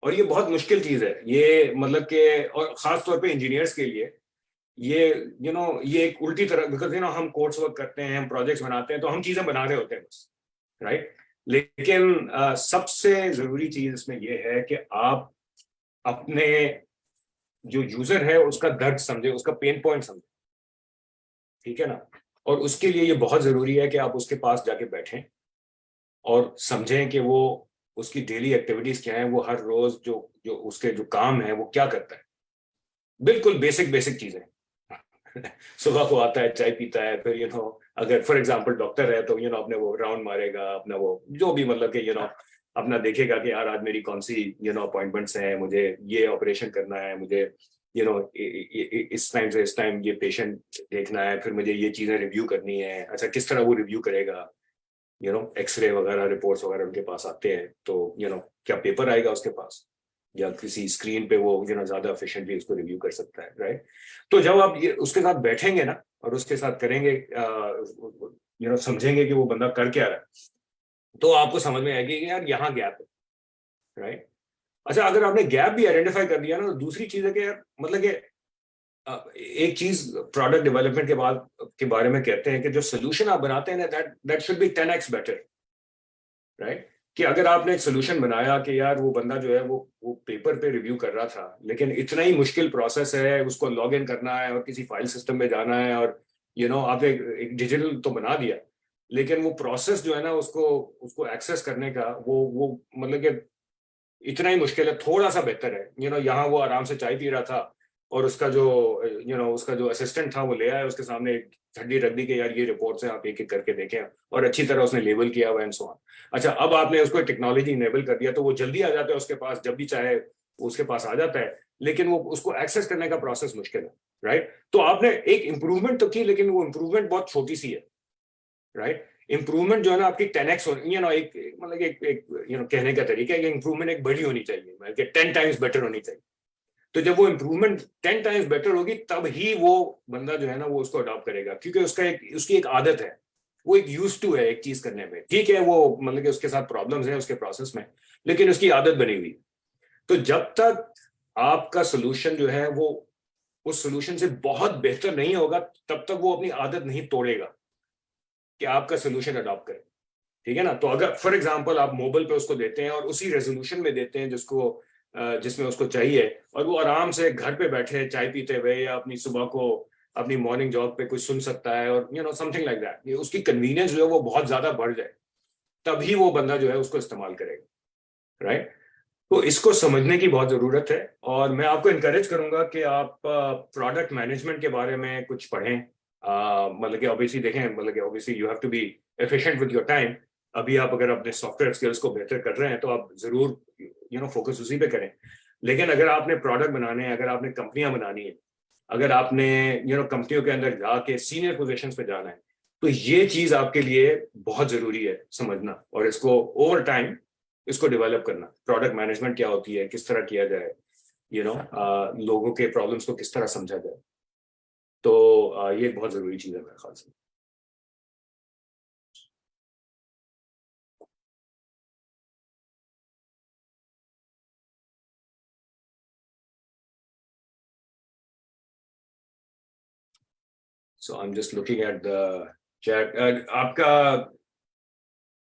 और ये बहुत मुश्किल चीज है, ये मतलब कि, और खास तौर पे इंजीनियर्स के लिए ये ये एक उल्टी तरह, बिकॉज हम कोर्स वर्क करते हैं, हम प्रोजेक्ट्स बनाते हैं, तो हम चीजें बना रहे होते हैं बस, राइट? लेकिन सबसे जरूरी चीज इसमें ये है कि आप अपने जो यूजर है उसका दर्द समझे, उसका पेन पॉइंट समझे, ठीक है ना? और उसके लिए ये बहुत जरूरी है कि आप उसके पास जाके बैठें और समझें कि वो उसकी डेली एक्टिविटीज क्या है, वो हर रोज जो उसके जो काम है वो क्या करता है। बिल्कुल बेसिक चीजें सुबह को आता है, चाय पीता है, फिर अगर फॉर एग्जांपल डॉक्टर है तो अपने वो राउंड मारेगा, अपना वो जो भी मतलब कि अपना देखेगा कि यार आज मेरी कौन सी अपॉइंटमेंट्स हैं, मुझे ये ऑपरेशन करना है, मुझे इस टाइम से इस टाइम ये पेशेंट देखना है, फिर मुझे ये चीजें रिव्यू करनी है। अच्छा, किस तरह वो रिव्यू करेगा? एक्सरे वगैरह, रिपोर्ट्स वगैरह उनके पास आते हैं, तो क्या पेपर आएगा उसके पास, या किसी स्क्रीन पे वो ज्यादा एफिशिएंटली उसको रिव्यू कर सकता है, राइट? तो जब आप ये उसके साथ बैठेंगे ना और उसके साथ करेंगे, समझेंगे कि वो बंदा कर क्या रहा है, तो आपको समझ में आएगी कि यार यहाँ गैप है, राइट? अच्छा, अगर आपने गैप भी आइडेंटिफाई कर दिया ना, तो दूसरी चीज है कि यार मतलब कि एक चीज प्रोडक्ट डेवलपमेंट के बारे में कहते हैं कि जो सोल्यूशन आप बनाते हैं ना, that should be 10x better, right? कि अगर आपने एक सोल्यूशन बनाया कि यार वो बंदा जो है वो पेपर पे रिव्यू कर रहा था, लेकिन इतना ही मुश्किल प्रोसेस है, उसको लॉग इन करना है और किसी फाइल सिस्टम में जाना है, और आपने एक डिजिटल तो बना दिया, लेकिन वो प्रोसेस जो है ना उसको एक्सेस करने का वो मतलब कि इतना ही मुश्किल है, थोड़ा सा बेहतर है। यहाँ वो आराम से चाय पी रहा था और उसका जो असिस्टेंट था वो ले आया, उसके सामने एक छड्डी रख दी कि यार ये रिपोर्ट्स हैं, आप एक एक करके देखें, और अच्छी तरह उसने लेबल किया हुआ एंड सो ऑन। अच्छा, अब आपने उसको टेक्नोलॉजी इनेबल कर दिया तो वो जल्दी आ जाता है उसके पास, जब भी चाहे उसके पास आ जाता है, लेकिन वो उसको एक्सेस करने का प्रोसेस मुश्किल है, राइट? तो आपने एक इंप्रूवमेंट तो की, लेकिन वो इंप्रूवमेंट बहुत छोटी सी है, राइट? इंप्रूवमेंट जो है ना आपकी 10x एक मतलब एक कहने का तरीका है कि इंप्रूवमेंट एक बड़ी होनी चाहिए, मतलब 10 टाइम्स बेटर होनी चाहिए। तो जब वो इम्प्रूवमेंट 10 टाइम्स बेटर होगी तब ही वो बंदा जो है ना वो उसको अडॉप्ट करेगा, क्योंकि उसकी एक आदत है, वो एक यूज टू है एक चीज करने में। ठीक है, वो मतलब कि उसके साथ प्रॉब्लम्स हैं उसके प्रोसेस में, लेकिन उसकी आदत बनी हुई। तो जब तक आपका सोल्यूशन जो है वो उस सोल्यूशन से बहुत बेहतर नहीं होगा, तब तक वो अपनी आदत नहीं तोड़ेगा कि आपका सोल्यूशन अडॉप्ट करे। ठीक है ना? तो अगर फॉर एग्जांपल आप मोबाइल पे उसको देते हैं और उसी रेजोल्यूशन में देते हैं जिसमें उसको चाहिए, और वो आराम से घर पे बैठे चाय पीते हुए या अपनी सुबह को अपनी मॉर्निंग जॉब पे कुछ सुन सकता है, और समथिंग लाइक दैट, ये उसकी कन्वीनियंस जो है वो बहुत ज्यादा बढ़ जाए, तभी वो बंदा जो है उसको इस्तेमाल करेगा। राइट? तो इसको समझने की बहुत जरूरत है, और मैं आपको इनकरेज करूंगा कि आप प्रोडक्ट मैनेजमेंट के बारे में कुछ पढ़ें। मतलब कि ऑब्वियसली देखें, मतलब कि obviously you have to be efficient with your time. अभी आप अगर अपने सॉफ्टवेयर स्किल्स को बेहतर कर रहे हैं तो आप जरूर फोकस उसी पे करें। लेकिन अगर आपने प्रोडक्ट बनाने हैं, अगर आपने कंपनियां बनानी है, अगर आपने कंपनियों के अंदर जाके सीनियर पोजीशंस पे जाना है, तो ये चीज आपके लिए बहुत जरूरी है समझना, और इसको ओवर टाइम इसको डेवलप करना। प्रोडक्ट मैनेजमेंट क्या होती है, किस तरह किया जाए, लोगों के प्रॉब्लम्स को किस तरह समझा जाए। तो ये एक बहुत जरूरी चीज है मेरे ख्याल से। So I'm just looking at the chat. आपका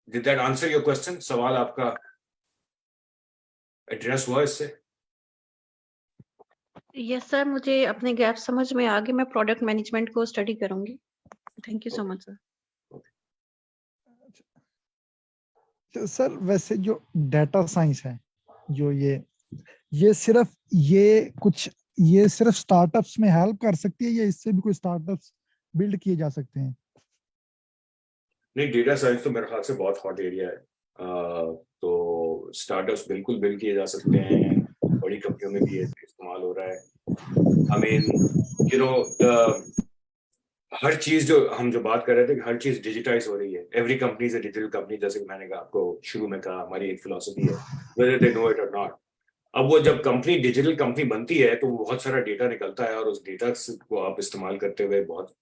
did that answer your question? सवाल आपका एड्रेस हुआ इससे? यस सर, मुझे अपने गैप समझ में आ गए। मैं प्रोडक्ट मैनेजमेंट को स्टडी करूंगी। Thank you so much sir. तो सर वैसे जो डेटा साइंस है, जो ये सिर्फ स्टार्टअप्स में हेल्प कर सकती है, या इससे भी कोई स्टार्टअप्स बिल्ड किए जा सकते हैं? नहीं, डेटा साइंस तो मेरे ख्याल से बहुत हॉट एरिया है। तो स्टार्टअप्स बिल्कुल बिल्ड किए जा सकते हैं, बड़ी कंपनियों में भी इस्तेमाल हो रहा है। आई मीन हर चीज जो बात कर रहे थे, हर चीज डिजिटाइज हो रही है। Every company is a digital company, जैसे कि मैंने आपको शुरू में कहा, हमारी एक फिलॉसफी है, वेदर दे नो इट और नॉट। अब वो जब कंपनी डिजिटल कंपनी बनती है तो बहुत सारा डेटा निकलता है, और उस डेटा को आप इस्तेमाल करते हुए बहुत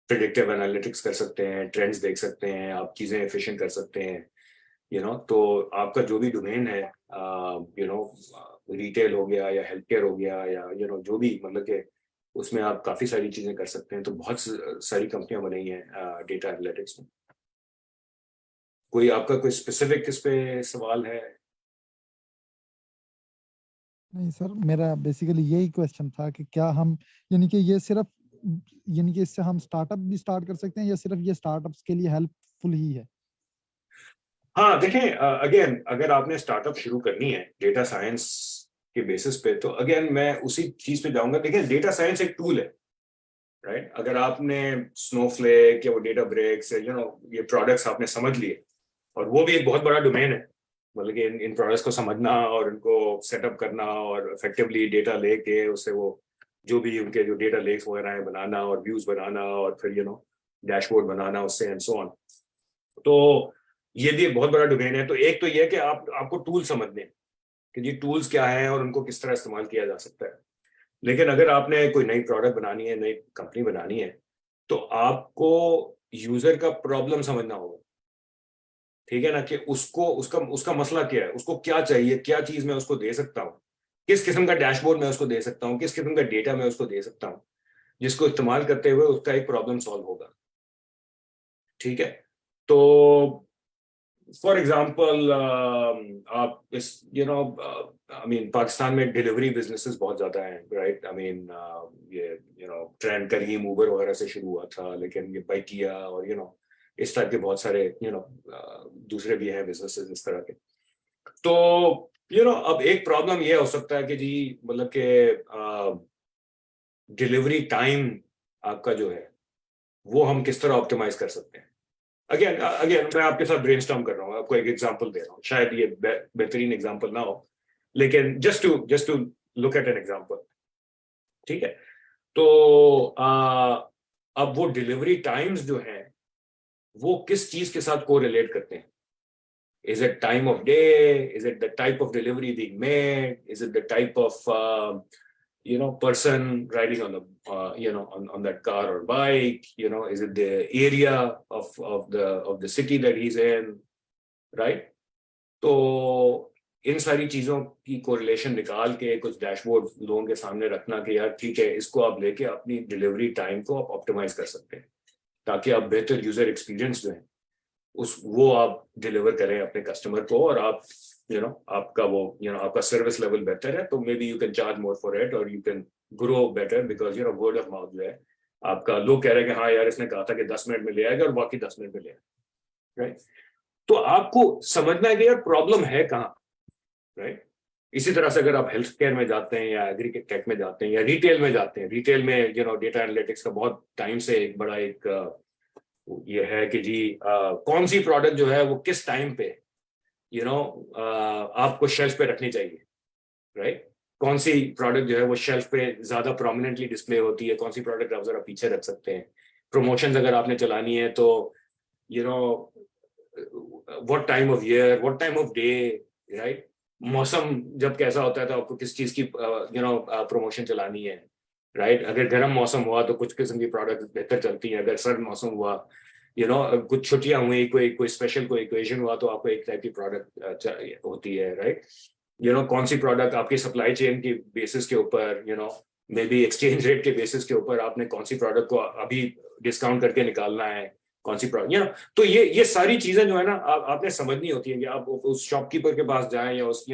प्रिडिक्टिव एनालिटिक्स कर सकते हैं, ट्रेंड्स देख सकते हैं, आप चीजें एफिशिएंट कर सकते हैं। तो आपका जो भी डोमेन है, रिटेल हो गया या हेल्थ केयर हो गया, या जो भी, मतलब कि उसमें आप काफी सारी चीजें कर सकते हैं। तो बहुत सारी कंपनियां बनी हैं डेटा एनालिटिक्स में। कोई आपका कोई स्पेसिफिक इस पे सवाल है? नहीं सर, मेरा बेसिकली यही क्वेश्चन था कि क्या हम कि इससे हम स्टार्टअप भी स्टार्ट कर सकते हैं, या सिर्फ ये स्टार्टअप्स के लिए हेल्पफुल ही है? हाँ देखें, अगेन अगर आपने स्टार्टअप शुरू करनी है डेटा साइंस के बेसिस पे, तो अगेन मैं उसी चीज पे जाऊंगा। देखिए, डेटा साइंस एक टूल है, राइट? अगर आपने स्नोफ्लेक या वो डेटा ब्रेक्स, ये प्रोडक्ट्स आपने समझ लिए, और वो भी एक बहुत बड़ा डोमेन है, मतलब कि इन प्रोडक्ट्स को समझना और इनको सेटअप करना और इफेक्टिवली डेटा लेके उससे वो जो भी उनके जो डेटा लेक्स वगैरह है बनाना, और व्यूज बनाना, और फिर डैशबोर्ड बनाना उससे, एंड सो ऑन। तो ये भी एक बहुत बड़ा डोमेन है। तो एक तो ये है कि आपको टूल समझने कि ये टूल्स क्या है और उनको किस तरह इस्तेमाल किया जा सकता है। लेकिन अगर आपने कोई नई प्रोडक्ट बनानी है, नई कंपनी बनानी है, तो आपको यूजर का प्रॉब्लम समझना होगा। ठीक है ना? कि उसका मसला क्या है, उसको क्या चाहिए, क्या चीज मैं उसको दे सकता हूँ, किस किस्म का डैशबोर्ड मैं उसको दे सकता हूँ, किस किस्म का डेटा मैं उसको दे सकता हूँ, जिसको इस्तेमाल करते हुए उसका एक प्रॉब्लम सॉल्व होगा। ठीक है? तो फॉर एग्जाम्पल आप इस आई मीन पाकिस्तान में डिलीवरी बिजनेसेस बहुत ज्यादा हैं, राइट? आई मीन ये ट्रेंड करीम उबर वगैरह से शुरू हुआ था, लेकिन ये बाइकिया और इस टाइप के बहुत सारे दूसरे भी हैं बिजनेसेस इस तरह के। तो अब एक प्रॉब्लम ये हो सकता है कि जी, मतलब कि डिलीवरी टाइम आपका जो है वो हम किस तरह ऑप्टिमाइज कर सकते हैं। अगेन मैं आपके साथ ब्रेनस्टॉर्म कर रहा हूँ, आपको एक एग्जांपल दे रहा हूँ, शायद ये बेहतरीन एग्जांपल ना हो, लेकिन just to look at an example. ठीक है? तो अब वो डिलीवरी टाइम्स जो हैं वो किस चीज के साथ को रिलेट करते हैं? Is it time of day? Is it the type of delivery being made? Is it the type of person riding on the on that car or bike? Is it the area of the city that he's in, right? तो इन सारी चीजों की correlation निकाल के कुछ dashboard लोगों के सामने रखना कि यार ठीक है, इसको आप लेके अपनी डिलीवरी टाइम को आप ऑप्टिमाइज कर सकते हैं, ताकि आप बेहतर यूजर एक्सपीरियंस जो है वो आप डिलीवर करें अपने कस्टमर को, और आप आपका वो आपका सर्विस लेवल बेहतर है, तो maybe you can charge more for it, और you can grow better, because word of mouth जो है आपका, लोग कह रहे हैं कि हाँ यार इसने कहा था कि 10 मिनट में ले आएगा और बाकी 10 मिनट में ले आएगा, राइट? तो आपको समझना है कि यार प्रॉब्लम है कहाँ, राइट? इसी तरह से अगर आप हेल्थ केयर में जाते हैं या एग्री टेक में जाते हैं या रिटेल में जाते हैं, रिटेल में डेटा एनालिटिक्स का बहुत टाइम से एक बड़ा ये है कि जी कौन सी प्रोडक्ट जो है वो किस टाइम पे आपको शेल्फ पे रखनी चाहिए, राइट? कौन सी प्रोडक्ट जो है वो शेल्फ पे ज्यादा प्रोमिनेंटली डिस्प्ले होती है, कौन सी प्रोडक्ट आप जरा पीछे रख सकते हैं। प्रमोशंस अगर आपने चलानी है तो what time of year, what time of day, right? मौसम जब कैसा होता है तो आपको किस चीज की प्रमोशन चलानी है, राइट? अगर गर्म मौसम हुआ तो कुछ किस्म की प्रोडक्ट बेहतर चलती है, अगर सर्द मौसम हुआ कुछ छुट्टियां हुई, कोई स्पेशल कोई इक्वेशन हुआ तो आपको एक टाइप की प्रोडक्ट होती है, राइट? कौन सी प्रोडक्ट आपकी सप्लाई चेन की बेसिस के ऊपर, मे बी एक्सचेंज रेट के बेसिस के ऊपर आपने कौन सी प्रोडक्ट को अभी डिस्काउंट करके निकालना है, कौन सी प्रोडक्ट, तो ये सारी चीजें जो है ना आपने समझनी होती है कि आप उस शॉपकीपर के पास जाएं या उस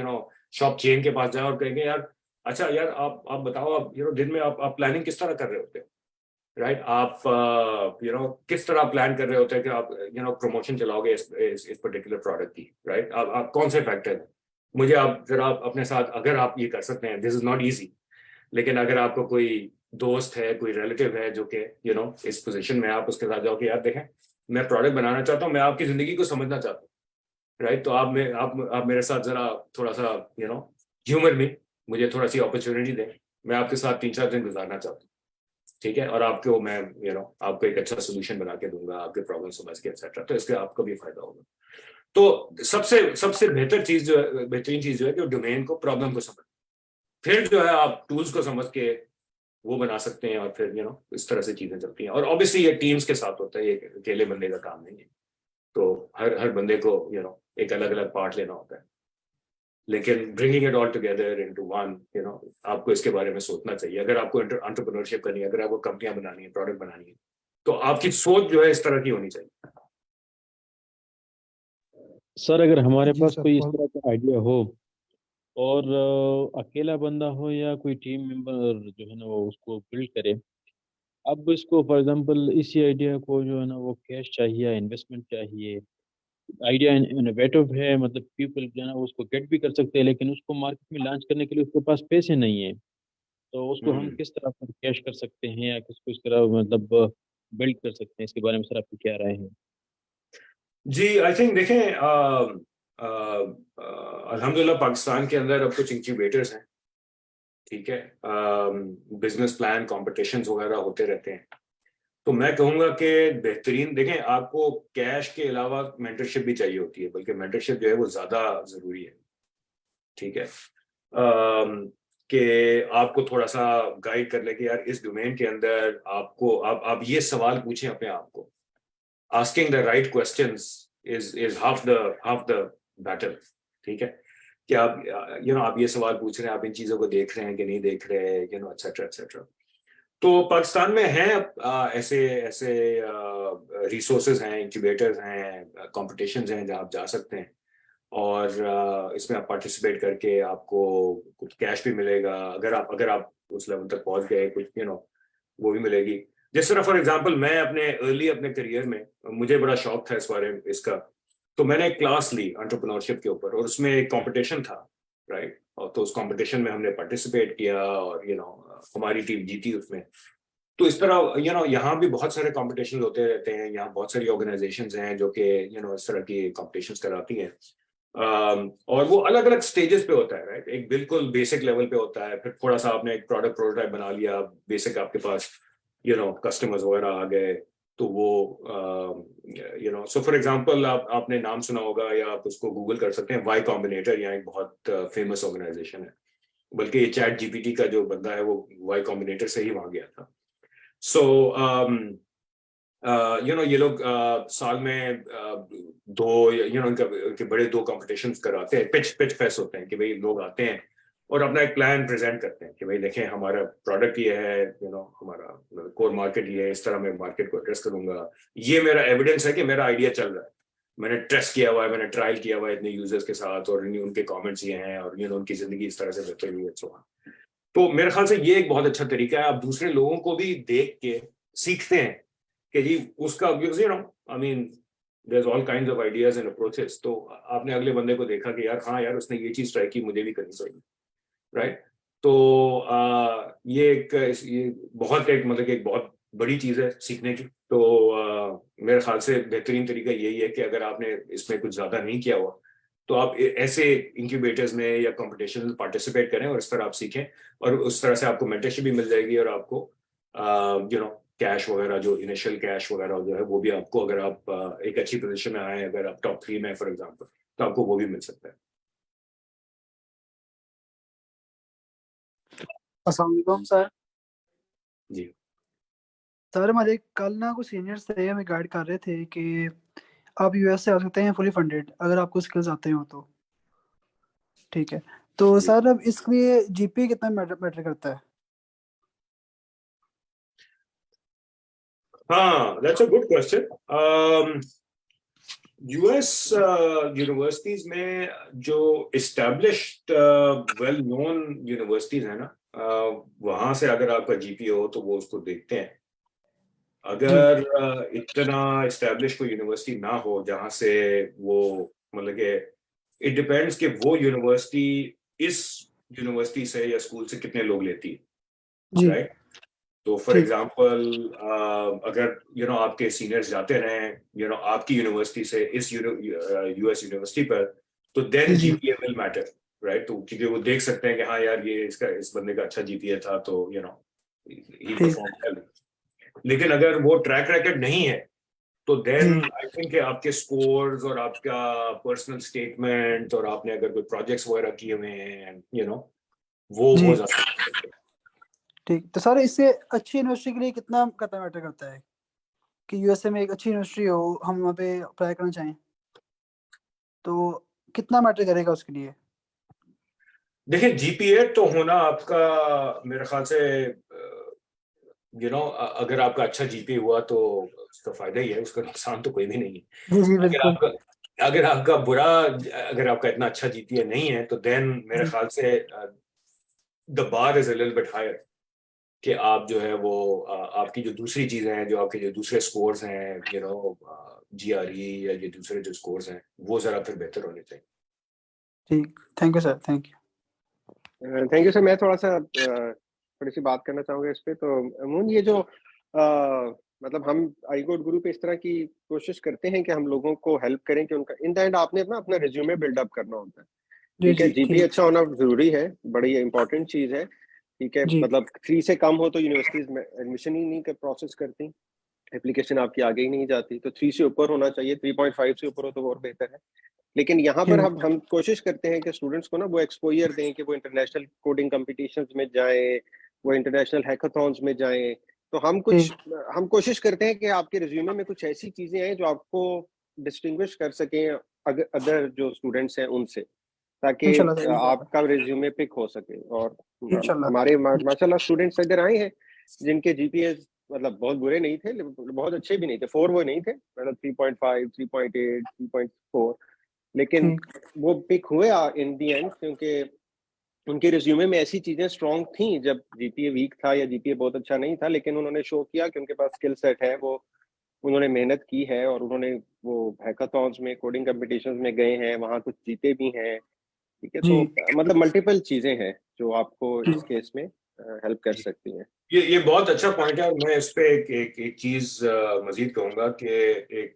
शॉप चेन के पास जाएं और कहेंगे यार अच्छा यार आप बताओ, आप दिन में आप प्लानिंग किस तरह कर रहे होते हैं, राइट? आप किस तरह प्लान कर रहे होते हैं कि आप प्रमोशन चलाओगे इस पर्टिकुलर प्रोडक्ट की, राइट? आप कौन से फैक्टर है, मुझे आप जरा अपने साथ, अगर आप ये कर सकते हैं, दिस इज नॉट इजी, लेकिन अगर आपको कोई दोस्त है, कोई रिलेटिव है जो कि इस पोजीशन में, आप उसके साथ जाओ कि यार देखें मैं प्रोडक्ट बनाना चाहता हूँ, मैं आपकी जिंदगी को समझना चाहता हूँ, राइट? तो आप मेरे साथ जरा थोड़ा सा ह्यूमर में मुझे थोड़ा सी अपॉर्चुनिटी दें, मैं आपके साथ 3-4 दिन गुजारना चाहता हूँ, ठीक है? और आपको मैं आपको एक अच्छा सोल्यूशन बना के दूंगा, आपके प्रॉब्लम समझ के एक्सेट्रा, तो इसके आपको भी फायदा होगा। तो सबसे बेहतरीन चीज जो है कि डोमेन को, प्रॉब्लम को समझ, फिर जो है आप टूल्स को समझ के वो बना सकते हैं, और फिर इस तरह से चीजें चलती हैं। और ऑब्वियसली ये टीम्स के साथ होता है, ये अकेले बंदे का काम नहीं है, तो हर बंदे को एक अलग अलग पार्ट लेना होता है, लेकिन bringing it all together into one, आपको इसके बारे में सोचना चाहिए। अगर आपको एंटरप्रेन्योरशिप करनी है, अगर आपको कंपनियां बनानी है, प्रोडक्ट बनानी है, तो आपकी सोच जो है इस तरह की होनी चाहिए। सर अगर हमारे जी पास सर, कोई इस बहुत तरह का आइडिया हो और अकेला बंदा हो या कोई टीम मेंबर जो है ना वो उसको बिल्ड करे, अब इसको फॉर एग्जांपल इसी आइडिया को जो है ना वो कैश चाहिए, इन्वेस्टमेंट चाहिए, आइडिया इनोवेटिव है, मतलब पीपल जो है ना उसको गेट भी कर सकते हैं, लेकिन उसको मार्केट में लॉन्च करने के लिए उसके पास पैसे नहीं है, तो उसको हम किस तरह पर कैश कर सकते हैं या किसको इस तरह मतलब बिल्ड कर सकते हैं, इसके बारे में सर आपकी क्या राय है? जी, आई थिंक देखें, अल्हम्दुलिल्लाह पाकिस्तान के अंदर अब कुछ इंक्यूबेटर्स हैं, ठीक है? बिजनेस प्लान कॉम्पिटिशन्स वगैरह होते रहते हैं, तो मैं कहूँगा कि बेहतरीन, देखें आपको कैश के अलावा मेंटरशिप भी चाहिए होती है, बल्कि मेंटरशिप जो है वो ज़्यादा ज़रूरी है, ठीक है? कि आपको थोड़ा सा गाइड कर ले कि यार इस डोमेन के अंदर आपको आप ये सवाल पूछें अपने आप को, asking the right questions is half the battle, ठीक है? कि आप आप ये सवाल पूछ रहे हैं, आप इन चीजों को देख रहे हैं कि नहीं देख रहे हैं, एटसेट्रा एटसेट्रा। तो पाकिस्तान में हैं ऐसे रिसोर्सेज हैं, इंक्यूबेटर्स हैं, कॉम्पिटिशन्स हैं जहाँ आप जा सकते हैं, और इसमें आप पार्टिसिपेट करके आपको कुछ कैश भी मिलेगा, अगर आप उस लेवल तक पहुंच गए, कुछ वो भी मिलेगी। जिस तरह फॉर एग्जांपल मैं अपने करियर में, मुझे बड़ा शौक था इस बारे में इसका, तो मैंने एक क्लास ली एंटरप्रेन्योरशिप के ऊपर, और उसमें एक कंपटीशन था, राइट? और तो उस कंपटीशन में हमने पार्टिसिपेट किया, और हमारी टीम जीती उसमें। तो इस तरह यहाँ भी बहुत सारे कॉम्पिटिशन होते रहते हैं, यहाँ बहुत सारी ऑर्गेनाइजेशंस हैं जो कि इस तरह की कॉम्पिटिशन्स कराती हैं, और वो अलग अलग स्टेजेस पे होता है, राइट? एक बिल्कुल बेसिक लेवल पे होता है, फिर थोड़ा सा आपने एक प्रोडक्ट प्रोटोटाइप बना लिया, बेसिक आपके पास कस्टमर्स वगैरह आ गए, तो वो you know, so for example आपने नाम सुना होगा या आप उसको गूगल कर सकते हैं, वाई कॉम्बिनेटर, यहाँ एक बहुत फेमस ऑर्गेनाइजेशन है, बल्कि ये चैट जीपीटी का जो बंदा है वो वाई कॉम्बिनेटर से ही वहां गया था। सो यू नो, ये लोग साल में दो, यू नो, उनके बड़े दो कॉम्पिटिशन्स कराते हैं, पिच फेस्ट होते हैं कि भाई लोग आते हैं और अपना एक प्लान प्रेजेंट करते हैं कि भाई देखें हमारा प्रोडक्ट ये है, यू नो, हमारा कोर मार्केट ये है, इस तरह मैं मार्केट को एड्रेस करूंगा, ये मेरा एविडेंस है कि मेरा आइडिया चल रहा है, मैंने टेस्ट किया हुआ है, मैंने ट्रायल किया हुआ है इतने यूजर्स के साथ, और उनके कमेंट्स ये हैं, और यू नो उनकी जिंदगी इस तरह से बेहतर हुई है, सो ऑन। तो मेरे ख्याल से ये एक बहुत अच्छा तरीका है, आप दूसरे लोगों को भी देख के सीखते हैं कि जी उसका, you know, I mean there is all kinds of ideas and approaches, तो आपने अगले बंदे को देखा कि यार हाँ यार उसने ये चीज ट्राई की, मुझे भी करनी चाहिए, राइट। तो ये बहुत एक, मतलब एक बहुत बड़ी चीज है सीखने की। तो मेरे ख्याल से बेहतरीन तरीका यही है कि अगर आपने इसमें कुछ ज्यादा नहीं किया हुआ तो आप ऐसे इंक्यूबेटर्स में या कंपटीशन में पार्टिसिपेट करें और इस तरह आप सीखें, और उस तरह से आपको मेंटरशिप भी मिल जाएगी, और आपको यू नो कैश वगैरह, जो इनिशियल कैश वगैरह जो है वो भी आपको, अगर आप एक अच्छी पोजीशन में आए, अगर आप टॉप 3 में फॉर एग्जांपल, तो आपको वो भी मिल सकता है। अस्सलाम वालेकुम सर। जी सर हमारे कल ना कुछ सीनियर्स थे, हमें गाइड कर रहे थे कि आप यूएस से आ सकते हैं फुली फंडेड अगर आपको स्किल्स आते हो तो। ठीक है, तो जी। सर अब इसके लिए जीपीए कितना मैटर करता है? हाँ, that's a good question. US universities में जो एस्टैब्लिश्ड वेल नोन यूनिवर्सिटीज है ना, वहां से अगर आपका जीपीए हो तो वो उसको देखते हैं। अगर इतना एस्टैब्लिश कोई यूनिवर्सिटी ना हो जहां से वो, मतलब कि इट डिपेंड्स कि वो यूनिवर्सिटी इस यूनिवर्सिटी से या स्कूल से कितने लोग लेती है, जी राइट। तो फॉर ठीक। एग्जांपल अगर यू नो आपके सीनियर्स जाते रहे यू नो आपकी यूनिवर्सिटी से इस यूएस यूनिवर्सिटी पर, तो देन जी जीपीए विल मैटर, राइट। तो क्योंकि वो देख सकते हैं कि हाँ यार ये इस बंदे का अच्छा जीपीए था, तो you know he perform well. लेकिन अगर वो ट्रैक रिकॉर्ड नहीं है तो देन जी आई थिंक आपके स्कोर्स और आपका पर्सनल स्टेटमेंट और आपने अगर कोई प्रोजेक्ट्स वगैरह किए हुए हैं, यू नो, वो जी ज्यादा। ठीक। तो सर इससे अच्छी यूनिवर्सिटी के लिए कितना मैटर करता है कि यूएसए में एक अच्छी यूनिवर्सिटी हो, हम वहाँ पे अप्लाई करना चाहें तो कितना मैटर करेगा उसके लिए? देखिए जीपीए तो होना आपका, मेरे ख्याल से यू नो अगर आपका अच्छा जीपीए हुआ तो उसका फायदा ही है, उसका नुकसान तो कोई भी नहीं है। जी जी अगर बिल्कुल। आपका अगर आपका बुरा अगर आपका इतना अच्छा जीपीए नहीं है तो देन मेरे जी ख्याल से the bar is a little bit higher, कि आप जो है वो आपकी जो दूसरी चीजें हैं, जो आपके जो दूसरे स्कोर्स हैं, यू नो जीआरई या ये दूसरे जो स्कोर्स हैं, वो जरा फिर बेहतर होने चाहिए। ठीक, thank you sir, thank you. Thank you sir. मैं थोड़ा सा थोड़ी सी बात करना चाहूंगा इस पे। तो अमून, ये जो मतलब हम आई कोड गुरु पे इस तरह की कोशिश करते हैं कि हम लोगों को हेल्प करें कि उनका इन द एंड आपने अपना रिज्यूमे बिल्डअप करना होता है। जी ठीक है, जी जीपीए ठीक। अच्छा होना जरूरी है, बड़ी इंपॉर्टेंट चीज है। ठीक है, जी मतलब 3 से कम हो तो यूनिवर्सिटीज में एडमिशन ही नहीं कर प्रोसेस करती, एप्लीकेशन आपकी आगे ही नहीं जाती। तो 3 से ऊपर होना चाहिए, 3.5 से ऊपर हो तो और बेहतर है। लेकिन यहाँ पर ठीक हम कोशिश करते हैं कि स्टूडेंट्स को ना वो एक्सपोजर दें कि वो इंटरनेशनल कोडिंग कॉम्पिटिशन्स में जाएं, वो इंटरनेशनल हैकाथॉन्स में जाएं। तो हम कोशिश करते हैं कि आपके रिज्यूमे में कुछ ऐसी चीजें आए जो आपको डिस्टिंग्विश कर सकें अदर जो स्टूडेंट्स हैं उनसे, ताकि इंशाल्लाह सर, इंशाल्लाह आपका रिज्यूमे पिक हो सके। और इंशाल्लाह। हमारे माशाल्लाह स्टूडेंट्स इधर आए हैं जिनके जीपीए मतलब बहुत बुरे नहीं थे, बहुत अच्छे भी नहीं थे, 4 वो नहीं थे, मतलब 3.5 3.8 3.4, लेकिन ठीक वो पिक हुए इन दी एंड, क्योंकि उनके रिज्यूमे में ऐसी चीजें स्ट्रॉन्ग थी जब जीपीए वीक था या जीपीए बहुत अच्छा नहीं था, लेकिन उन्होंने शो किया कि उनके पास स्किल सेट है, वो उन्होंने मेहनत की है और उन्होंने वो हैकाथॉन्स में कोडिंग कॉम्पिटिशन्स में गए हैं, वहां कुछ जीते भी हैं। ठीक है, जी तो मतलब मल्टीपल चीजें हैं जो आपको जी इस केस में हेल्प कर सकती हैं। ये बहुत अच्छा पॉइंट है। मैं इस पे एक चीज मजीद कहूंगा कि एक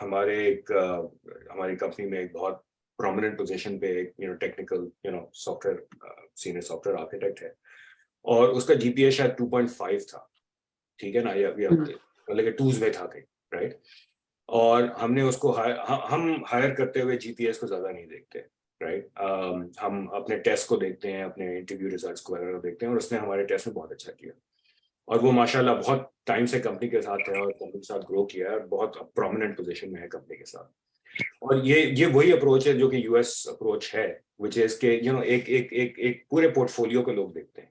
हमारी कंपनी में एक बहुत प्रोमिनेंट पोजीशन पे एक technical software senior software architect है, और उसका जीपीए शायद 2.5 था, ठीक है ना, या मतलब कि टूज में था कहीं, राइट। और हमने उसको हम हायर करते हुए जीपीएस को ज्यादा नहीं देखते, राइट। हम अपने टेस्ट को देखते हैं, अपने इंटरव्यू रिजल्ट्स को वगैरह देखते हैं, और उसने हमारे टेस्ट में बहुत अच्छा किया, और वो माशाल्लाह बहुत टाइम से कंपनी के साथ है और कंपनी के साथ ग्रो किया है और बहुत प्रोमिनेंट पोजीशन में है कंपनी के साथ। और ये वही अप्रोच है जो कि यूएस अप्रोच है, विच इज के एक एक एक एक पूरे पोर्टफोलियो को लोग देखते हैं,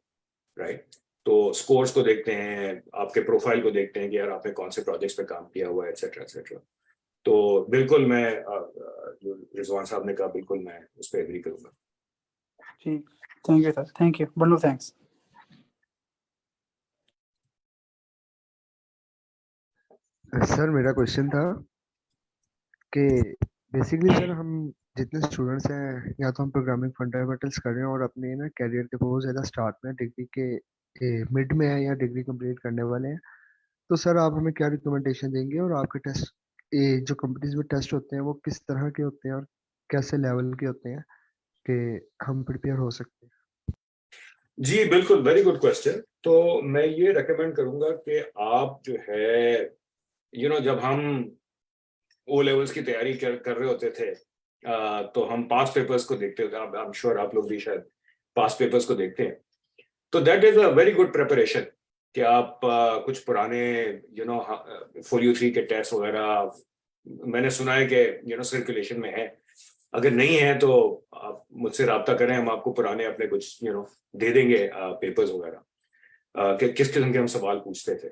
राइट। तो स्कोर्स को देखते हैं, आपके प्रोफाइल को देखते हैं कि यार आपने कौन से प्रोजेक्ट्स पे काम किया हुआ है, एटसेट्रा एटसेट्रा। तो बिल्कुल मैं जो रिजवान साहब ने कहा, बिल्कुल मैं उस पर एग्री करूंगा। ठीक, thank you sir, thank you, bundle thanks. Sir मेरा क्वेश्चन था कि बेसिकली सर हम जितने स्टूडेंट्स हैं, या तो हम प्रोग्रामिंग फंडामेंटल्स कर रहे हैं और अपने ना कैरियर के बहुत ज़्यादा स्टार्ट में, डिग्री के मिड में है या डिग्री कंप्लीट करने वाले हैं, तो सर आप हमें क्या रिकमेंडेशन देंगे, और आपके टेस्ट जो कंपनीज में टेस्ट होते हैं वो किस तरह के होते हैं और कैसे लेवल के होते हैं कि हम प्रिपेयर हो सकते हैं? जी बिल्कुल, वेरी गुड क्वेश्चन। तो मैं ये रेकमेंड करूंगा कि आप जो है जब हम ओ लेवल्स की तैयारी कर रहे होते थे, तो हम पास पेपर्स को देखते होते, आई एम श्योर आप लोग भी शायद पास पेपर्स को देखते हैं। तो that is a very good preparation कि आप कुछ पुराने फॉर यू 3 के टेस्ट वगैरह, मैंने सुना है कि सर्कुलेशन में है। अगर नहीं है तो आप मुझसे रब्ता करें, हम आपको पुराने अपने कुछ दे देंगे पेपर्स वगैरह कि किस किस्म के हम सवाल पूछते थे,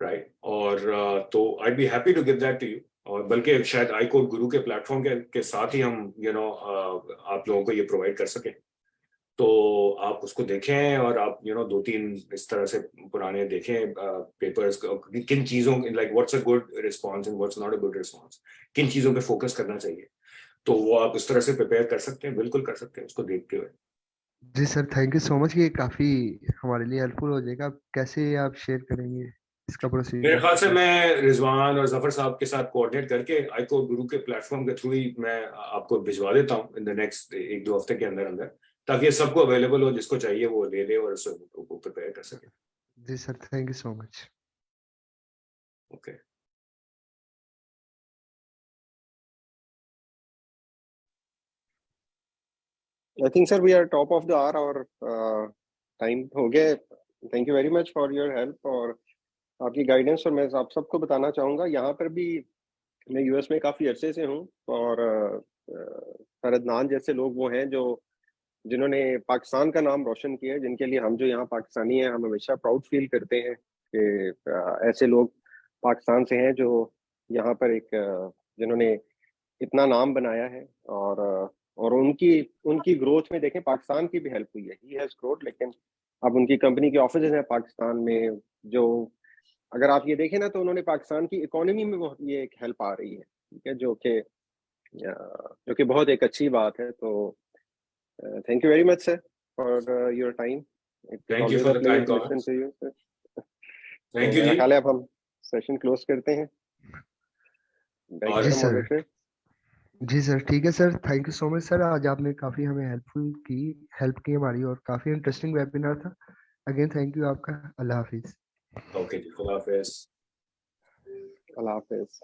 राइट। और तो I be happy to give that to you, और बल्कि शायद आई कोड गुरु के प्लेटफॉर्म के साथ ही हम आप लोगों को ये प्रोवाइड कर सकें। तो आप उसको देखें और आप 2-3 इस तरह से पुराने देखें पेपर्स, किन चीज़ों, like what's a good response and what's not a good response, किन चीज़ों पे फोकस करना चाहिए, तो वो आप उस तरह से प्रिपेयर कर सकते हैं, बिल्कुल कर सकते हैं उसको देखते हुए। जी sir, thank you so much, ये काफ़ी हमारे लिए हेल्पफुल हो जाएगा। कैसे आप शेयर करेंगे इसका मेरे प्रोसीजर? ख्याल से मैं रिजवान और जफर साहब के साथ कोऑर्डिनेट करके आई कोड गुरु के प्लेटफॉर्म के थ्रू ही मैं आपको भिजवा देता हूँ इन द नेक्स्ट 1-2 हफ्ते के अंदर अंदर, ताकि ये सबको अवेलेबल हो, जिसको चाहिए वो ले ले और उसको प्रिपेयर कर सके। जी sir, thank you so much. Okay. I think sir we are top of the hour और टाइम हो गया। Thank you very much for your help और आपकी गाइडेंस। और मैं आप सबको बताना चाहूँगा, यहाँ पर भी मैं यूएस में काफ़ी अरसे से हूँ, और फरदनान जैसे लोग वो हैं जो जिन्होंने पाकिस्तान का नाम रोशन किया है, जिनके लिए हम जो यहाँ पाकिस्तानी हैं हम हमेशा प्राउड फील करते हैं कि ऐसे लोग पाकिस्तान से हैं जो यहाँ पर जिन्होंने इतना नाम बनाया है। और उनकी ग्रोथ में देखें, पाकिस्तान की भी हेल्प हुई है, ही हैज ग्रोथ। लेकिन अब उनकी कंपनी के ऑफिसेज हैं पाकिस्तान में, जो अगर आप ये देखें ना तो उन्होंने पाकिस्तान की इकोनॉमी में बहुत ये एक हेल्प आ रही है, ठीक है, जो कि बहुत एक अच्छी बात है। तो thank you very much sir for your time. Thank you for the kind comments. Thank you मेरा जी। ख्याल है अब हम सेशन क्लोज करते हैं। और जी सर, जी सर, ठीक है sir, thank you so much sir, आज आपने काफ़ी हमें हेल्प की हमारी, और काफ़ी इंटरेस्टिंग वेबिनार था। अगेन थैंक यू आपका। अल्लाह हाफिज़। ओके जी, खुदा हाफिज़। अल्लाह हाफिज़।